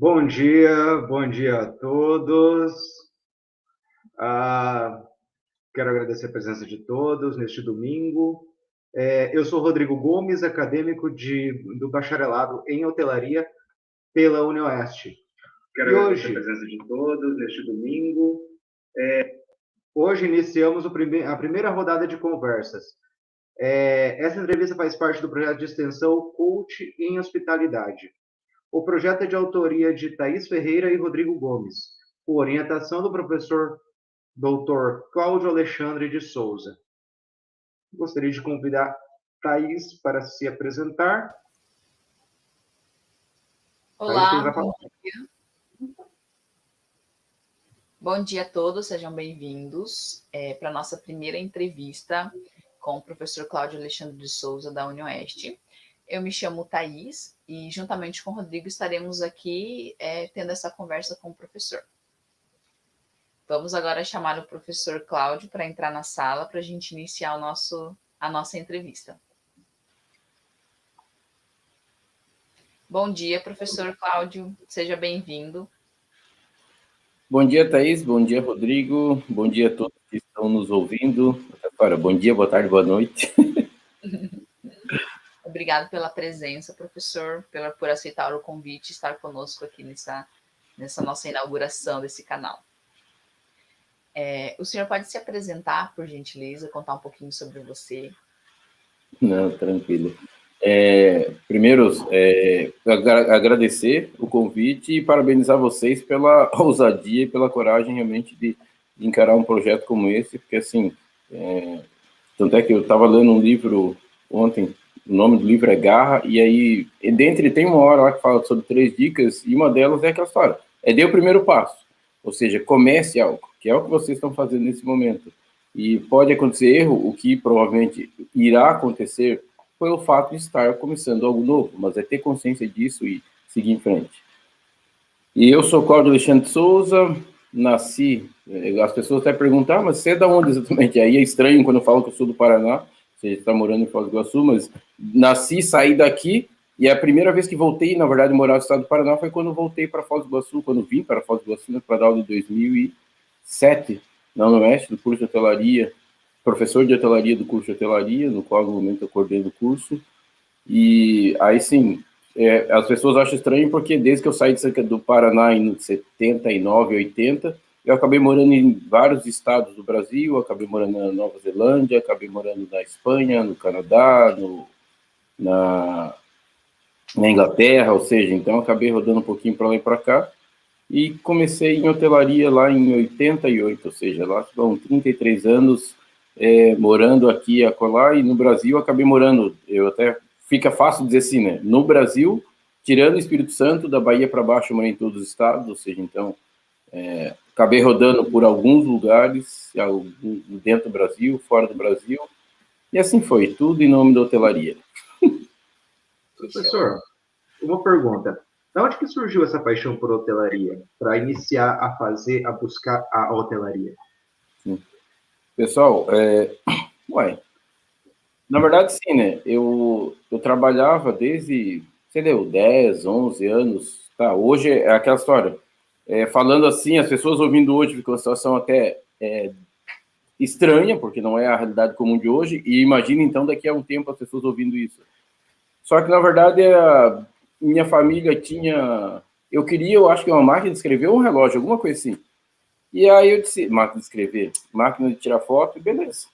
Bom dia a todos. Quero agradecer a presença de todos neste domingo. Eu sou Rodrigo Gomes, acadêmico do bacharelado em hotelaria pela UniOeste. Quero agradecer a presença de todos neste domingo. Hoje iniciamos a primeira rodada de conversas. Essa entrevista faz parte do projeto de extensão Coach em Hospitalidade. O projeto é de autoria de Thaís Ferreira e Rodrigo Gomes, com orientação do professor Dr. Cláudio Alexandre de Souza. Gostaria de convidar Thaís para se apresentar. Olá, bom dia. Bom dia a todos, sejam bem-vindos para a nossa primeira entrevista com o professor Cláudio Alexandre de Souza, da UniOeste. Eu me chamo Thaís e, juntamente com o Rodrigo, estaremos aqui tendo essa conversa com o professor. Vamos agora chamar o professor Cláudio para entrar na sala para a gente iniciar a nossa entrevista. Bom dia, professor Cláudio, seja bem-vindo. Bom dia, Thaís, bom dia, Rodrigo, bom dia a todos que estão nos ouvindo. Agora, bom dia, boa tarde, boa noite. Obrigado pela presença, professor, por aceitar o convite e estar conosco aqui nessa nossa inauguração desse canal. O senhor pode se apresentar, por gentileza, contar um pouquinho sobre você? Não, tranquilo. Primeiro, agradecer o convite e parabenizar vocês pela ousadia e pela coragem, realmente, de encarar um projeto como esse, porque, assim, tanto é que eu estava lendo um livro ontem. O nome do livro é Garra, e aí, dentre, tem uma hora lá que fala sobre 3 dicas, e uma delas é aquela história, dê o primeiro passo, ou seja, comece algo, que é o que vocês estão fazendo nesse momento. E pode acontecer erro, o que provavelmente irá acontecer foi o fato de estar começando algo novo, mas é ter consciência disso e seguir em frente. E eu sou Cláudio Alexandre de Souza, nasci, as pessoas até perguntam, mas você é de onde exatamente? Aí é estranho quando eu falo que eu sou do Paraná, você está morando em Foz do Iguaçu, mas nasci, saí daqui, e a primeira vez que voltei, na verdade, morar no estado do Paraná, foi quando voltei para Foz do Iguaçu, quando vim para Foz do Iguaçu, para dar aula em 2007, na UniOeste, do curso de hotelaria, professor de hotelaria do curso de hotelaria, no qual, no momento, eu coordeno o curso. E aí, sim, as pessoas acham estranho, porque desde que eu saí do Paraná em 79, 80, eu acabei morando em vários estados do Brasil, acabei morando na Nova Zelândia, acabei morando na Espanha, no Canadá, na Inglaterra, ou seja, então acabei rodando um pouquinho para lá e para cá, e comecei em hotelaria lá em 88, ou seja, lá foram 33 anos morando aqui e acolá, e no Brasil acabei morando, fica fácil dizer assim, né, no Brasil, tirando o Espírito Santo, da Bahia para baixo, eu morei em todos os estados, ou seja, então, acabei rodando por alguns lugares, dentro do Brasil, fora do Brasil, e assim foi, tudo em nome da hotelaria. Professor, uma pergunta. Da onde que surgiu essa paixão por hotelaria, para iniciar a buscar a hotelaria? Sim. Pessoal, na verdade, sim, né, eu trabalhava desde, 10, 11 anos, tá, hoje é aquela história, falando assim, as pessoas ouvindo hoje ficam uma situação até estranha, porque não é a realidade comum de hoje, e imagina, então, daqui a um tempo as pessoas ouvindo isso. Só que, na verdade, minha família tinha... eu acho que uma máquina de escrever ou um relógio, alguma coisa assim. E aí eu disse, máquina de escrever, máquina de tirar foto, beleza.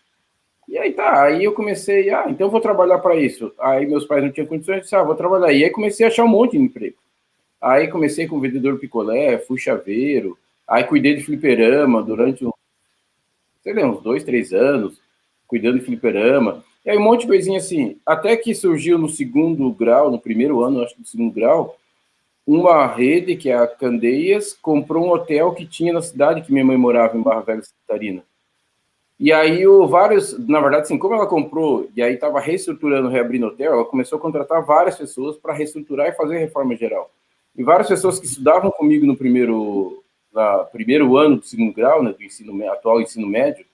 E aí tá, aí eu comecei, então eu vou trabalhar para isso. Aí meus pais não tinham condições, eu disse, vou trabalhar. E aí comecei a achar um monte de emprego. Aí comecei como vendedor picolé, fui chaveiro, aí cuidei de fliperama durante uns 2, 3 anos, cuidando de fliperama, e aí um monte de coisinha assim, até que surgiu no segundo grau, no primeiro ano, acho que do segundo grau, uma rede, que é a Candeias, comprou um hotel que tinha na cidade que minha mãe morava, em Barra Velha, Santa Catarina. E aí, na verdade, assim, como ela comprou, e aí estava reestruturando, reabrindo o hotel, ela começou a contratar várias pessoas para reestruturar e fazer reforma geral. E várias pessoas que estudavam comigo no primeiro ano do segundo grau, né, do atual ensino médio,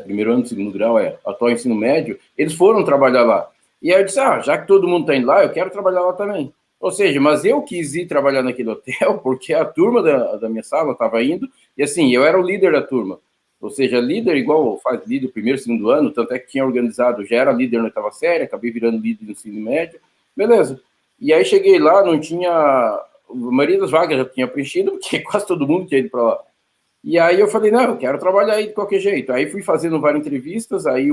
primeiro ano do segundo grau, atual ensino médio, eles foram trabalhar lá. E aí eu disse, já que todo mundo está indo lá, eu quero trabalhar lá também. Ou seja, mas eu quis ir trabalhar naquele hotel porque a turma da minha sala estava indo, e assim, eu era o líder da turma. Ou seja, líder igual faz líder primeiro, segundo ano, tanto é que tinha organizado, já era líder na oitava série, acabei virando líder no ensino médio, beleza. E aí cheguei lá, não tinha, a maioria das vagas já tinha preenchido, porque quase todo mundo tinha ido para lá. E aí eu falei, não, eu quero trabalhar aí de qualquer jeito. Aí fui fazendo várias entrevistas, aí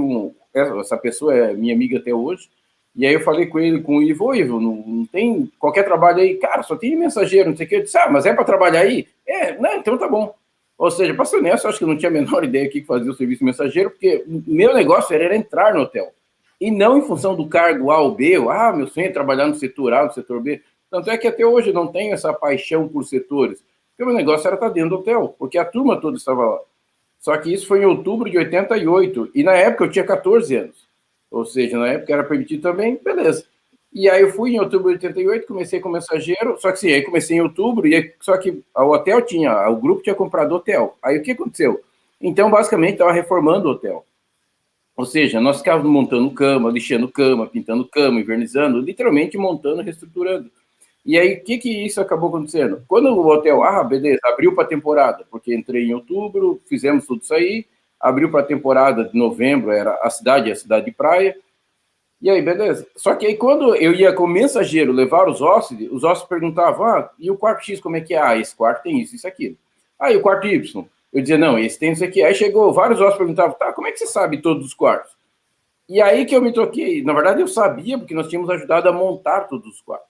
essa pessoa é minha amiga até hoje, e aí eu falei com ele, com o Ivo, Ivo, não tem qualquer trabalho aí? Cara, só tem mensageiro, não sei o que. Eu disse, mas é para trabalhar aí? Não, então tá bom. Ou seja, para ser honesto, eu acho que eu não tinha a menor ideia que fazia o serviço mensageiro, porque meu negócio era entrar no hotel. E não em função do cargo A ou B, meu sonho é trabalhar no setor A, no setor B. Tanto é que até hoje eu não tenho essa paixão por setores, porque o meu negócio era estar dentro do hotel, porque a turma toda estava lá. Só que isso foi em outubro de 88, e na época eu tinha 14 anos. Ou seja, na época era permitido também, beleza. E aí eu fui em outubro de 88, comecei com mensageiro, só que sim, aí comecei em outubro, só que o hotel o grupo tinha comprado hotel. Aí o que aconteceu? Então, basicamente, estava reformando o hotel. Ou seja, nós ficávamos montando cama, lixando cama, pintando cama, invernizando, literalmente montando, reestruturando. E aí, o que isso acabou acontecendo? Quando o hotel, beleza, abriu para a temporada, porque entrei em outubro, fizemos tudo isso aí, abriu para a temporada de novembro, era a cidade de praia, e aí, beleza. Só que aí, quando eu ia com o mensageiro levar os hóspedes perguntavam, e o quarto X como é que é? Esse quarto tem isso, aquilo. E o quarto Y? Eu dizia, não, esse tem isso aqui. Aí chegou, vários hóspedes perguntavam, como é que você sabe todos os quartos? E aí que eu me toquei. Na verdade, eu sabia, porque nós tínhamos ajudado a montar todos os quartos.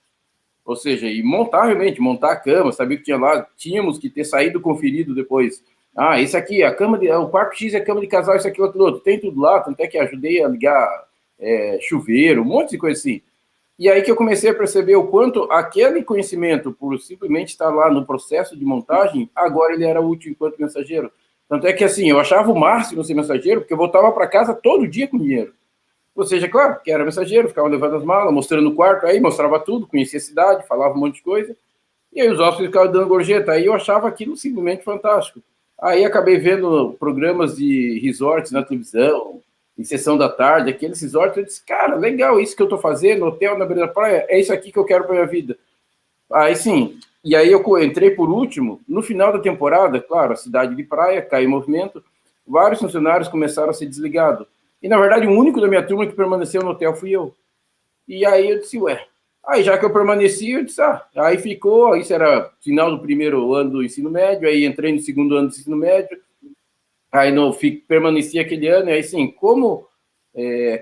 Ou seja, e montar a cama, sabia que tinha lá, tínhamos que ter saído conferido depois. Esse aqui, o quarto X é a cama de casal, isso aqui, outro, tem tudo lá, tanto é que ajudei a ligar chuveiro, um monte de coisa assim. E aí que eu comecei a perceber o quanto aquele conhecimento, por simplesmente estar lá no processo de montagem, agora ele era útil enquanto mensageiro. Tanto é que, assim, eu achava o máximo ser mensageiro, porque eu voltava para casa todo dia com dinheiro. Ou seja, claro, que era mensageiro, ficava levando as malas, mostrando o quarto, aí mostrava tudo, conhecia a cidade, falava um monte de coisa, e aí os hóspedes ficavam dando gorjeta, aí eu achava aquilo simplesmente fantástico. Aí acabei vendo programas de resorts na televisão, em sessão da tarde, aqueles resorts, eu disse, cara, legal isso que eu estou fazendo, hotel na beira da praia, é isso aqui que eu quero para minha vida. Aí sim, e aí eu entrei por último, no final da temporada, claro, a cidade de praia caiu em movimento, vários funcionários começaram a ser desligados. E, na verdade, o único da minha turma que permaneceu no hotel fui eu. E aí eu disse, Aí, já que eu permaneci, eu disse, aí ficou, isso era final do primeiro ano do ensino médio, aí entrei no segundo ano do ensino médio, aí permaneci aquele ano, e aí sim, como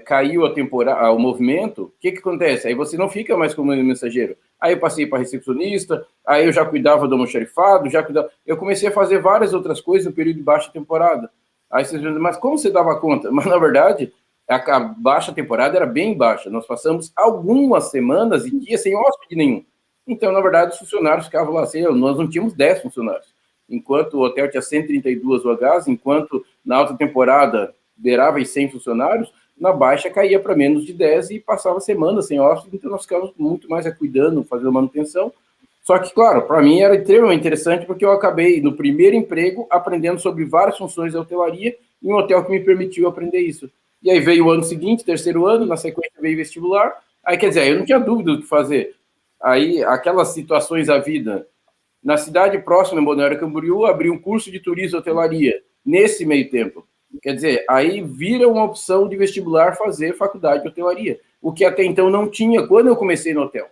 caiu a temporada, o movimento, o que acontece? Aí você não fica mais como mensageiro. Aí eu passei para recepcionista, aí eu já cuidava do almoxarifado, eu comecei a fazer várias outras coisas no período de baixa temporada. Aí vocês dizem, mas como você dava conta? Mas, na verdade, a baixa temporada era bem baixa. Nós passamos algumas semanas e dias sem hóspede nenhum. Então, na verdade, os funcionários ficavam lá. Assim, nós não tínhamos 10 funcionários. Enquanto o hotel tinha 132 UHs, enquanto na alta temporada beirava em 100 funcionários, na baixa caía para menos de 10 e passava semanas sem hóspede. Então, nós ficávamos muito mais cuidando, fazendo manutenção. Só que, claro, para mim era extremamente interessante porque eu acabei, no primeiro emprego, aprendendo sobre várias funções da hotelaria em um hotel que me permitiu aprender isso. E aí veio o ano seguinte, terceiro ano, na sequência veio vestibular. Aí, quer dizer, eu não tinha dúvida do que fazer. Aí, aquelas situações da vida. Na cidade próxima, em Balneário Camboriú, abri um curso de turismo e hotelaria, nesse meio tempo. Quer dizer, aí vira uma opção de vestibular fazer faculdade de hotelaria, o que até então não tinha quando eu comecei no hotel.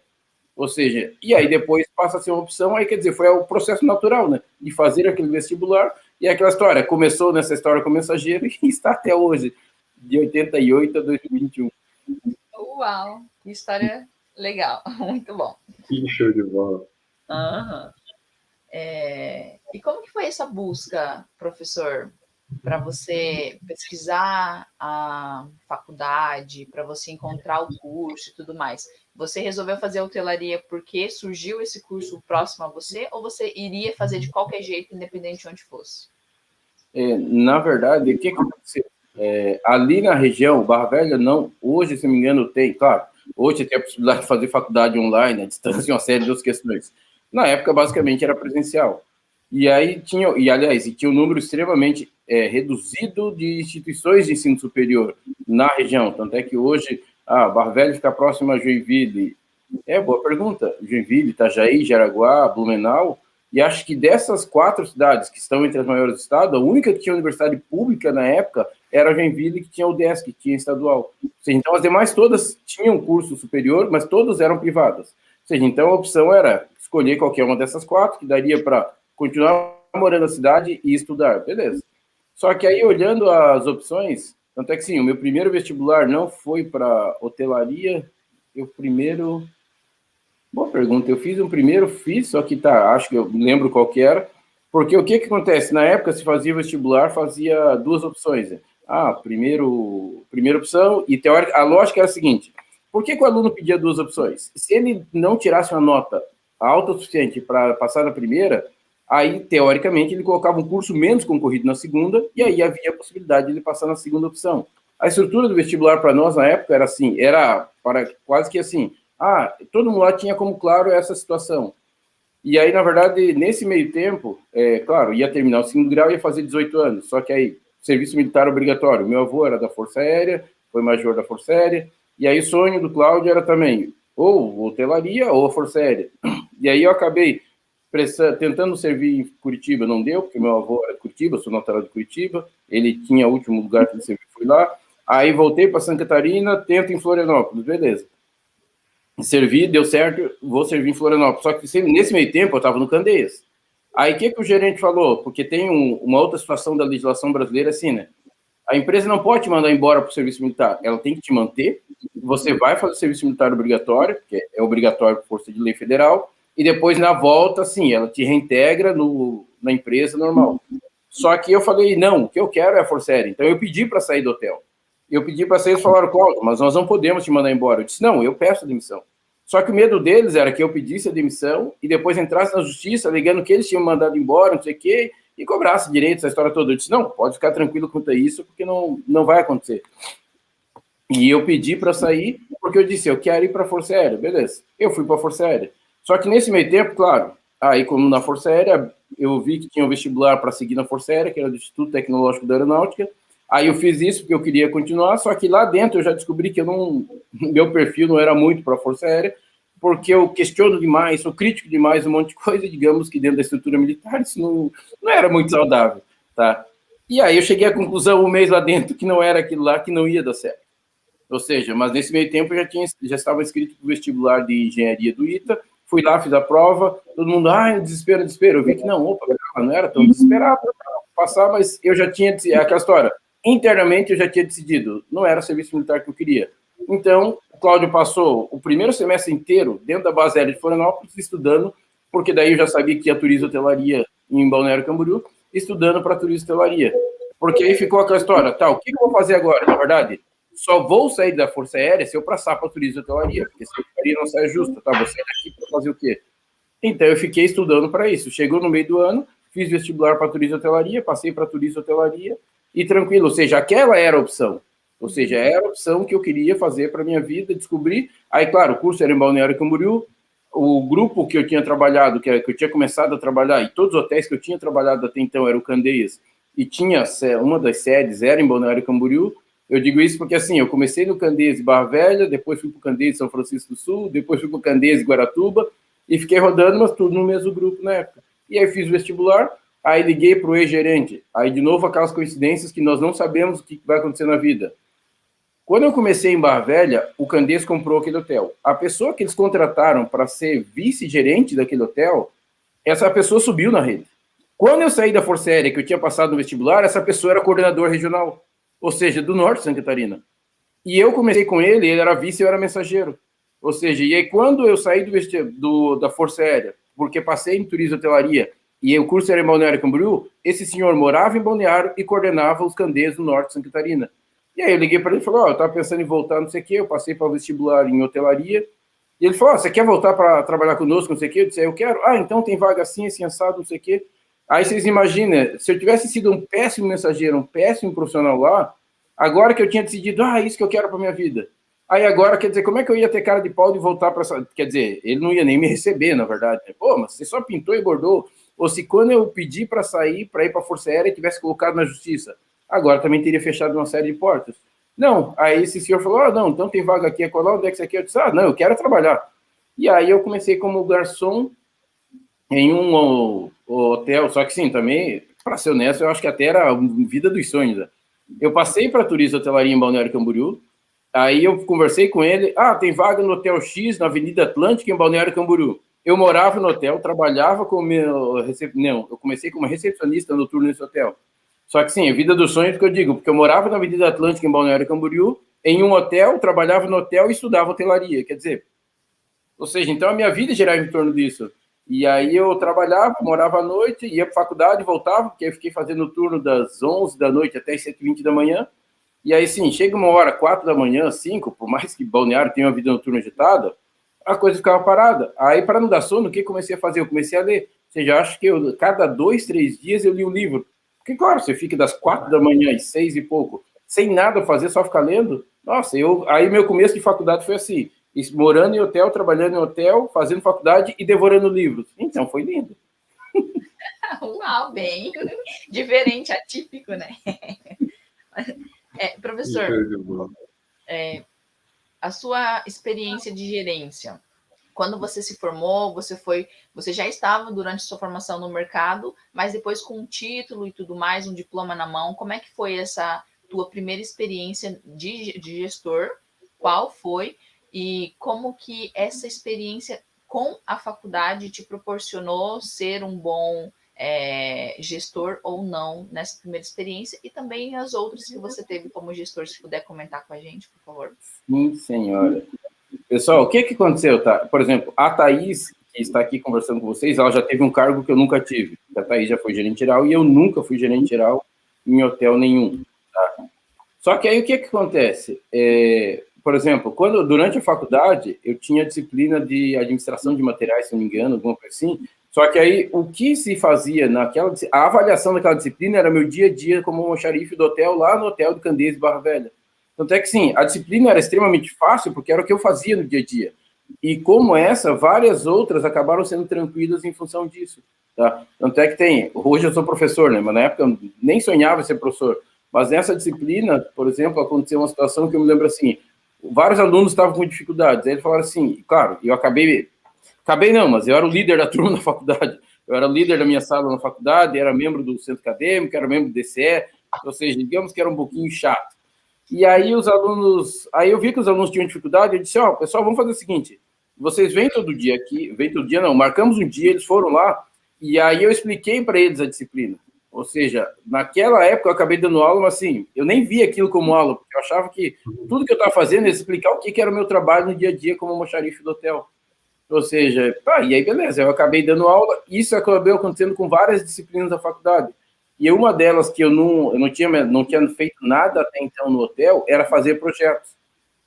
Ou seja, e aí depois passa a ser uma opção, aí quer dizer, foi o processo natural, né, de fazer aquele vestibular, e aquela história, começou nessa história com mensageiro e está até hoje, de 88 a 2021. Uau, que história legal, muito bom. Que show de bola. Uhum. E como que foi essa busca, professor, para você pesquisar a faculdade, para você encontrar o curso e tudo mais? Você resolveu fazer hotelaria porque surgiu esse curso próximo a você, ou você iria fazer de qualquer jeito, independente de onde fosse? Na verdade, o que aconteceu? Ali na região, Barra Velha, não, hoje, se não me engano, tem, claro, hoje tem a possibilidade de fazer faculdade online, à distância, uma série de outras questões. Na época, basicamente, era presencial. E aí tinha um número extremamente reduzido de instituições de ensino superior na região. Tanto é que hoje, Barra Velha fica próximo a Joinville, Boa pergunta. Joinville, Itajaí, Jaraguá, Blumenau, e acho que dessas 4 cidades que estão entre as maiores do estado, a única que tinha universidade pública na época era Joinville, que tinha o UDESC, que tinha estadual. Ou seja, então as demais todas tinham curso superior, mas todas eram privadas. Ou seja, então a opção era escolher qualquer uma dessas 4, que daria para continuar morando na cidade e estudar, beleza. Só que aí, olhando as opções, tanto é que sim, o meu primeiro vestibular não foi para hotelaria, Boa pergunta, eu fiz só que acho que eu lembro qual que era, porque o que acontece? Na época, se fazia vestibular, fazia 2 opções, né? Primeira opção, e teórica, a lógica era a seguinte, por que o aluno pedia 2 opções? Se ele não tirasse uma nota alta o suficiente para passar na primeira, aí, teoricamente, ele colocava um curso menos concorrido na segunda, e aí havia a possibilidade de ele passar na segunda opção. A estrutura do vestibular para nós, na época, era assim, era para quase que assim, todo mundo lá tinha como claro essa situação. E aí, na verdade, nesse meio tempo, claro, ia terminar o 2º grau e ia fazer 18 anos, só que aí, serviço militar obrigatório. Meu avô era da Força Aérea, foi major da Força Aérea, e aí o sonho do Cláudio era também ou hotelaria ou a Força Aérea. E aí eu acabei tentando servir em Curitiba, não deu, porque meu avô era de Curitiba, sou natural de Curitiba, ele tinha o último lugar que ele serviu, fui lá, aí voltei para Santa Catarina, tento em Florianópolis, beleza. Servi, deu certo, vou servir em Florianópolis, só que nesse meio tempo eu estava no Candeias. Aí o que o gerente falou? Porque tem uma outra situação da legislação brasileira assim, né? A empresa não pode te mandar embora para o serviço militar, ela tem que te manter, você vai fazer o serviço militar obrigatório, que é obrigatório por força de lei federal, e depois, na volta, sim, ela te reintegra na empresa normal. Só que eu falei, não, o que eu quero é a Força Aérea. Então, eu pedi para sair do hotel. Eu pedi para sair, eles falaram, Cláudio, mas nós não podemos te mandar embora. Eu disse, não, eu peço a demissão. Só que o medo deles era que eu pedisse a demissão e depois entrasse na justiça, alegando que eles tinham mandado embora, não sei o quê, e cobrasse direitos, essa história toda. Eu disse, não, pode ficar tranquilo quanto a isso, porque não vai acontecer. E eu pedi para sair, porque eu disse, eu quero ir para a Força Aérea. Beleza, eu fui para a Força Aérea. Só que nesse meio tempo, claro, aí como na Força Aérea, eu vi que tinha um vestibular para seguir na Força Aérea, que era do Instituto Tecnológico da Aeronáutica. Aí eu fiz isso porque eu queria continuar, só que lá dentro eu já descobri que meu perfil não era muito para a Força Aérea, porque eu questiono demais, sou crítico demais, um monte de coisa, digamos que dentro da estrutura militar isso não era muito saudável, tá? E aí eu cheguei à conclusão um mês lá dentro que não era aquilo lá, que não ia dar certo. Ou seja, mas nesse meio tempo eu já estava inscrito para o vestibular de engenharia do ITA, fui lá, fiz a prova, todo mundo, desespero. Eu vi que não era tão desesperado para passar, mas eu já tinha, aquela história, internamente eu já tinha decidido, não era o serviço militar que eu queria. Então, o Cláudio passou o primeiro semestre inteiro dentro da base aérea de Florianópolis estudando, porque daí eu já sabia que ia turismo e hotelaria em Balneário Camboriú, estudando para turismo e hotelaria. Porque aí ficou aquela história, o que eu vou fazer agora? Na verdade, só vou sair da Força Aérea se eu passar para turismo e hotelaria, porque se a hotelaria não sai justa, vou sair daqui para fazer o quê? Então, eu fiquei estudando para isso. Chegou no meio do ano, fiz vestibular para turismo e hotelaria, passei para turismo e hotelaria, e tranquilo, ou seja, aquela era a opção. Ou seja, era a opção que eu queria fazer para a minha vida, descobrir. Aí, claro, o curso era em Balneário Camboriú, o grupo que eu tinha trabalhado, que eu tinha começado a trabalhar, e todos os hotéis que eu tinha trabalhado até então eram o Candeias, e tinha uma das sedes, era em Balneário Camboriú. Eu digo isso porque, assim, eu comecei no Candeias de Barra Velha, depois fui para o Candeias de São Francisco do Sul, depois fui para o Candeias de Guaratuba, e fiquei rodando, mas tudo no mesmo grupo na época. E aí fiz o vestibular, aí liguei para o ex-gerente, aí de novo aquelas coincidências que nós não sabemos o que vai acontecer na vida. Quando eu comecei em Barra Velha, o Candeias comprou aquele hotel. A pessoa que eles contrataram para ser vice-gerente daquele hotel, essa pessoa subiu na rede. Quando eu saí da Força Aérea, que eu tinha passado no vestibular, essa pessoa era coordenador regional, ou seja, do norte de Santa Catarina. E eu comecei com ele era vice e eu era mensageiro. Ou seja, e aí quando eu saí da Força Aérea, porque passei em turismo e hotelaria, e o curso era em Balneário Camboriú, esse senhor morava em Balneário e coordenava os Candeias do norte de Santa Catarina. E aí eu liguei para ele e falei, eu estava pensando em voltar, não sei o quê, eu passei para o vestibular em hotelaria, e ele falou, você quer voltar para trabalhar conosco, não sei o quê? Eu disse, eu quero. Então tem vaga assim, assim, assado, não sei o quê. Aí vocês imaginam, se eu tivesse sido um péssimo mensageiro, um péssimo profissional lá, agora que eu tinha decidido, isso que eu quero para minha vida. Aí agora, quer dizer, como é que eu ia ter cara de pau de voltar para essa... Quer dizer, ele não ia nem me receber, na verdade. Mas você só pintou e bordou. Ou se quando eu pedi para sair, para ir para a Força Aérea, tivesse colocado na justiça, agora também teria fechado uma série de portas. Não, aí esse senhor falou, não, então tem vaga aqui, onde é que você quer? Eu disse, não, eu quero trabalhar. E aí eu comecei como garçom em um hotel, só que sim, também, para ser honesto, eu acho que até era a vida dos sonhos. Né? Eu passei para turista hotelaria em Balneário Camboriú, aí eu conversei com ele, tem vaga no Hotel X, na Avenida Atlântica, em Balneário Camboriú. Eu morava no hotel, trabalhava como eu comecei como recepcionista noturno nesse hotel. Só que sim, a vida dos sonhos que eu digo, porque eu morava na Avenida Atlântica, em Balneário Camboriú, em um hotel, trabalhava no hotel e estudava hotelaria. Quer dizer, ou seja, então a minha vida girava em torno disso. E aí eu trabalhava, morava à noite, ia para a faculdade, voltava, porque eu fiquei fazendo o turno das 11 da noite até as 7h20 da manhã. E aí, sim, chega uma hora, 4 da manhã, 5, por mais que Balneário tenha uma vida noturna agitada, a coisa ficava parada. Aí, para não dar sono, o que eu comecei a fazer? Eu comecei a ler. Ou seja, acho que cada 2, 3 dias eu li um livro. Porque, claro, você fica das 4 da manhã às 6 e pouco, sem nada fazer, só ficar lendo. Nossa, aí meu começo de faculdade foi assim, morando em hotel, trabalhando em hotel, fazendo faculdade e devorando livros. Então, foi lindo. Uau, bem diferente, atípico, né? Professor, a sua experiência de gerência, quando você se formou, você já estava durante sua formação no mercado, mas depois com um título e tudo mais, um diploma na mão, como é que foi essa tua primeira experiência de gestor? Qual foi? E como que essa experiência com a faculdade te proporcionou ser um bom gestor ou não nessa primeira experiência, e também as outras que você teve como gestor, se puder comentar com a gente, por favor. Sim, senhora. Pessoal, o que aconteceu, tá? Por exemplo, a Thaís, que está aqui conversando com vocês, ela já teve um cargo que eu nunca tive. A Thaís já foi gerente geral e eu nunca fui gerente geral em hotel nenhum. Tá? Só que aí o que acontece? Por exemplo, durante a faculdade, eu tinha disciplina de administração de materiais, se não me engano, alguma coisa assim. Só que aí o que se fazia a avaliação daquela disciplina era meu dia a dia como almoxarife do hotel, lá no hotel do Candeias, Barra Velha. Tanto é que, sim, a disciplina era extremamente fácil, porque era o que eu fazia no dia a dia. E como essa, várias outras acabaram sendo tranquilas em função disso. Tá? Tanto é que hoje eu sou professor, né? Mas na época eu nem sonhava em ser professor. Mas nessa disciplina, por exemplo, aconteceu uma situação que eu me lembro assim, vários alunos estavam com dificuldades. Aí eles falaram assim, claro, eu acabei não, mas eu era o líder da turma na faculdade. Eu era o líder da minha sala na faculdade, era membro do centro acadêmico, era membro do DCE, ou seja, digamos que era um pouquinho chato. E aí eu vi que os alunos tinham dificuldade, eu disse, pessoal, vamos fazer o seguinte, vocês vêm todo dia aqui, marcamos um dia, eles foram lá, e aí eu expliquei para eles a disciplina. Ou seja, naquela época eu acabei dando aula, mas assim, eu nem vi aquilo como aula, porque eu achava que tudo que eu estava fazendo era explicar o que era o meu trabalho no dia a dia como almoxarife do hotel. Ou seja, e aí beleza, eu acabei dando aula, isso acabou acontecendo com várias disciplinas da faculdade. E uma delas que eu não tinha feito nada até então no hotel era fazer projetos.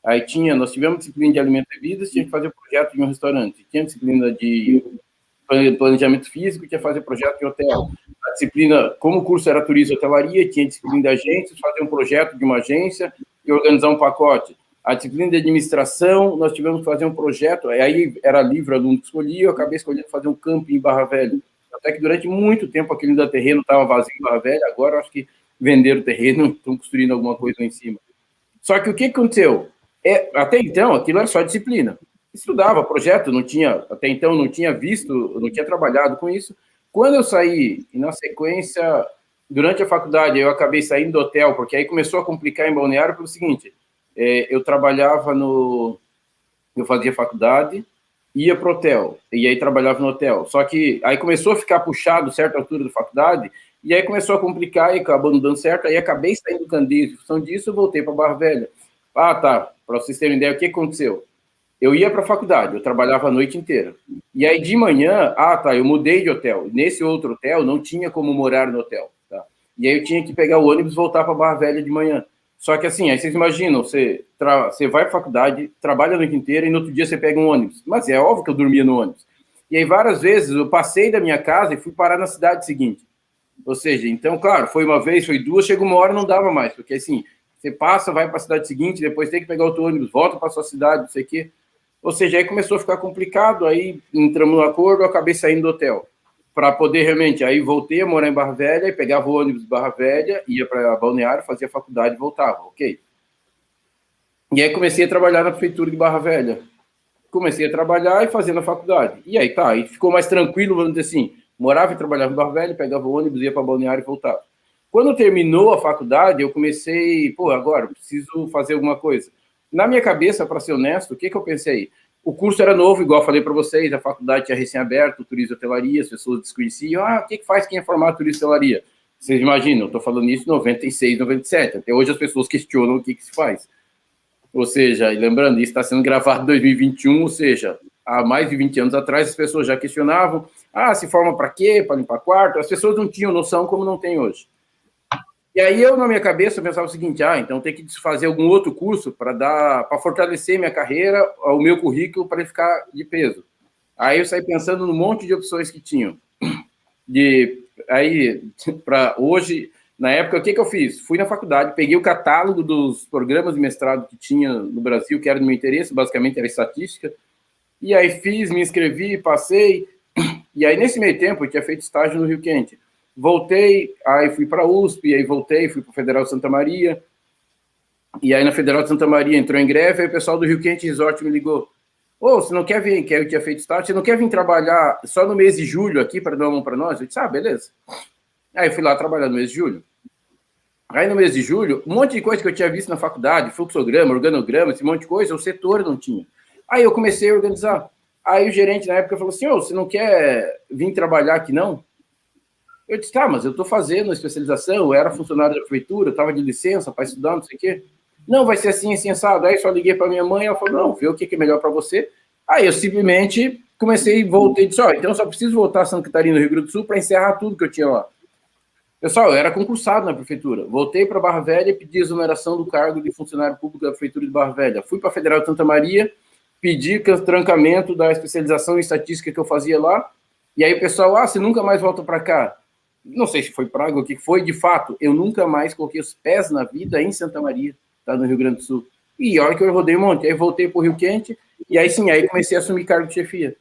Aí nós tivemos disciplina de alimentos e bebidas, tinha que fazer projeto de um restaurante. Tinha disciplina de planejamento físico, tinha que fazer projeto de hotel. A disciplina, como o curso era turismo e hotelaria, tinha disciplina de agências, fazer um projeto de uma agência e organizar um pacote. A disciplina de administração, nós tivemos que fazer um projeto, aí era livre, aluno que escolhia, eu acabei escolhendo fazer um camping em Barra Velha. Até que durante muito tempo aquele da terreno estava vazio em Barra Velha, agora acho que venderam o terreno, estão construindo alguma coisa lá em cima. Só que o que aconteceu? Até então, aquilo era só disciplina. Estudava projeto, até então não tinha visto, não tinha trabalhado com isso. Quando eu saí, e na sequência, durante a faculdade, eu acabei saindo do hotel, porque aí começou a complicar em Balneário pelo seguinte, eu trabalhava eu fazia faculdade, ia para o hotel, e aí trabalhava no hotel. Só que aí começou a ficar puxado certa altura da faculdade, e aí começou a complicar e acabou não dando certo, aí acabei saindo do Candeias. Em função disso, eu voltei para Barra Velha. Tá, para vocês terem ideia, o que aconteceu? Eu ia para a faculdade, eu trabalhava a noite inteira. E aí de manhã, eu mudei de hotel. Nesse outro hotel, não tinha como morar no hotel. Tá? E aí eu tinha que pegar o ônibus e voltar para Barra Velha de manhã. Só que assim, aí vocês imaginam, você vai para a faculdade, trabalha a noite inteira e no outro dia você pega um ônibus. Mas é óbvio que eu dormia no ônibus. E aí várias vezes eu passei da minha casa e fui parar na cidade seguinte. Ou seja, então, claro, foi uma vez, foi duas, chega uma hora não dava mais. Porque assim, você passa, vai para a cidade seguinte, depois tem que pegar outro ônibus, volta para a sua cidade, não sei o quê. Ou seja, aí começou a ficar complicado, aí entramos no acordo, eu acabei saindo do hotel. Para poder realmente, aí voltei a morar em Barra Velha, e pegava o ônibus de Barra Velha, ia para Balneário, fazia faculdade e voltava, ok? E aí comecei a trabalhar na prefeitura de Barra Velha. comecei a trabalhar e fazendo a faculdade. E aí aí ficou mais tranquilo, vamos dizer assim, morava e trabalhava em Barra Velha, pegava o ônibus, ia para Balneário e voltava. Quando terminou a faculdade, eu comecei, agora preciso fazer alguma coisa. Na minha cabeça, para ser honesto, o que eu pensei? O curso era novo, igual eu falei para vocês, a faculdade tinha recém-aberto, turismo e hotelaria, as pessoas desconheciam, o que faz quem é formado em turismo e hotelaria? Vocês imaginam, eu estou falando isso em 96, 97, até hoje as pessoas questionam o que se faz. Ou seja, e lembrando, isso está sendo gravado em 2021, ou seja, há mais de 20 anos atrás as pessoas já questionavam, se forma para quê? Para limpar quarto? As pessoas não tinham noção como não tem hoje. E aí eu, na minha cabeça, pensava o seguinte, então tem que fazer algum outro curso para fortalecer minha carreira, o meu currículo, para ele ficar de peso. Aí eu saí pensando num monte de opções que tinham. Aí, para hoje, na época, o que eu fiz? Fui na faculdade, peguei o catálogo dos programas de mestrado que tinha no Brasil, que era do meu interesse, basicamente era estatística, e aí me inscrevi, passei, e aí nesse meio tempo eu tinha feito estágio no Rio Quente. Voltei, aí fui para a USP, aí voltei, fui para o Federal de Santa Maria, e aí na Federal de Santa Maria entrou em greve, aí o pessoal do Rio Quente Resort me ligou, você não quer vir, que eu tinha feito estágio, você não quer vir trabalhar só no mês de julho aqui para dar uma mão para nós? Eu disse, beleza. Aí fui lá trabalhar no mês de julho. Aí no mês de julho, um monte de coisa que eu tinha visto na faculdade, fluxograma, organograma, esse monte de coisa, o setor não tinha. Aí eu comecei a organizar. Aí o gerente na época falou assim, você não quer vir trabalhar aqui não? Eu disse, mas eu estou fazendo especialização, eu era funcionário da prefeitura, estava de licença para estudar, não sei o quê. Não, vai ser assim, assim, assado. Aí só liguei para minha mãe, ela falou, não, vê o que é melhor para você. Aí eu simplesmente comecei e voltei e disse, então eu só preciso voltar a Santa Catarina, no Rio Grande do Sul, para encerrar tudo que eu tinha lá. Pessoal, eu era concursado na prefeitura. Voltei para Barra Velha e pedi exoneração do cargo de funcionário público da prefeitura de Barra Velha. Fui para a Federal de Santa Maria, pedi trancamento da especialização em estatística que eu fazia lá. E aí o pessoal, você nunca mais volta para cá? Não sei se foi praga ou o que foi. De fato, eu nunca mais coloquei os pés na vida em Santa Maria, tá, no Rio Grande do Sul. E olha que eu rodei um monte. Aí voltei para o Rio Quente e aí sim, aí comecei a assumir cargo de chefia.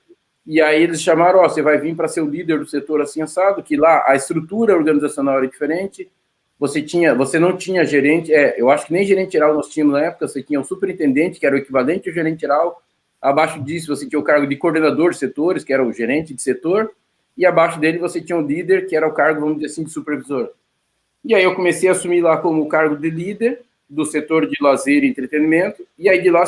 E aí eles chamaram, você vai vir para ser o líder do setor assim assado, que lá a estrutura organizacional era diferente, você não tinha gerente, eu acho que nem gerente geral nós tínhamos na época, você tinha um superintendente, que era o equivalente ao gerente geral, abaixo disso você tinha o cargo de coordenador de setores, que era o gerente de setor, e abaixo dele você tinha um líder, que era o cargo, vamos dizer assim, de supervisor. E aí eu comecei a assumir lá como o cargo de líder do setor de lazer e entretenimento, e aí de lá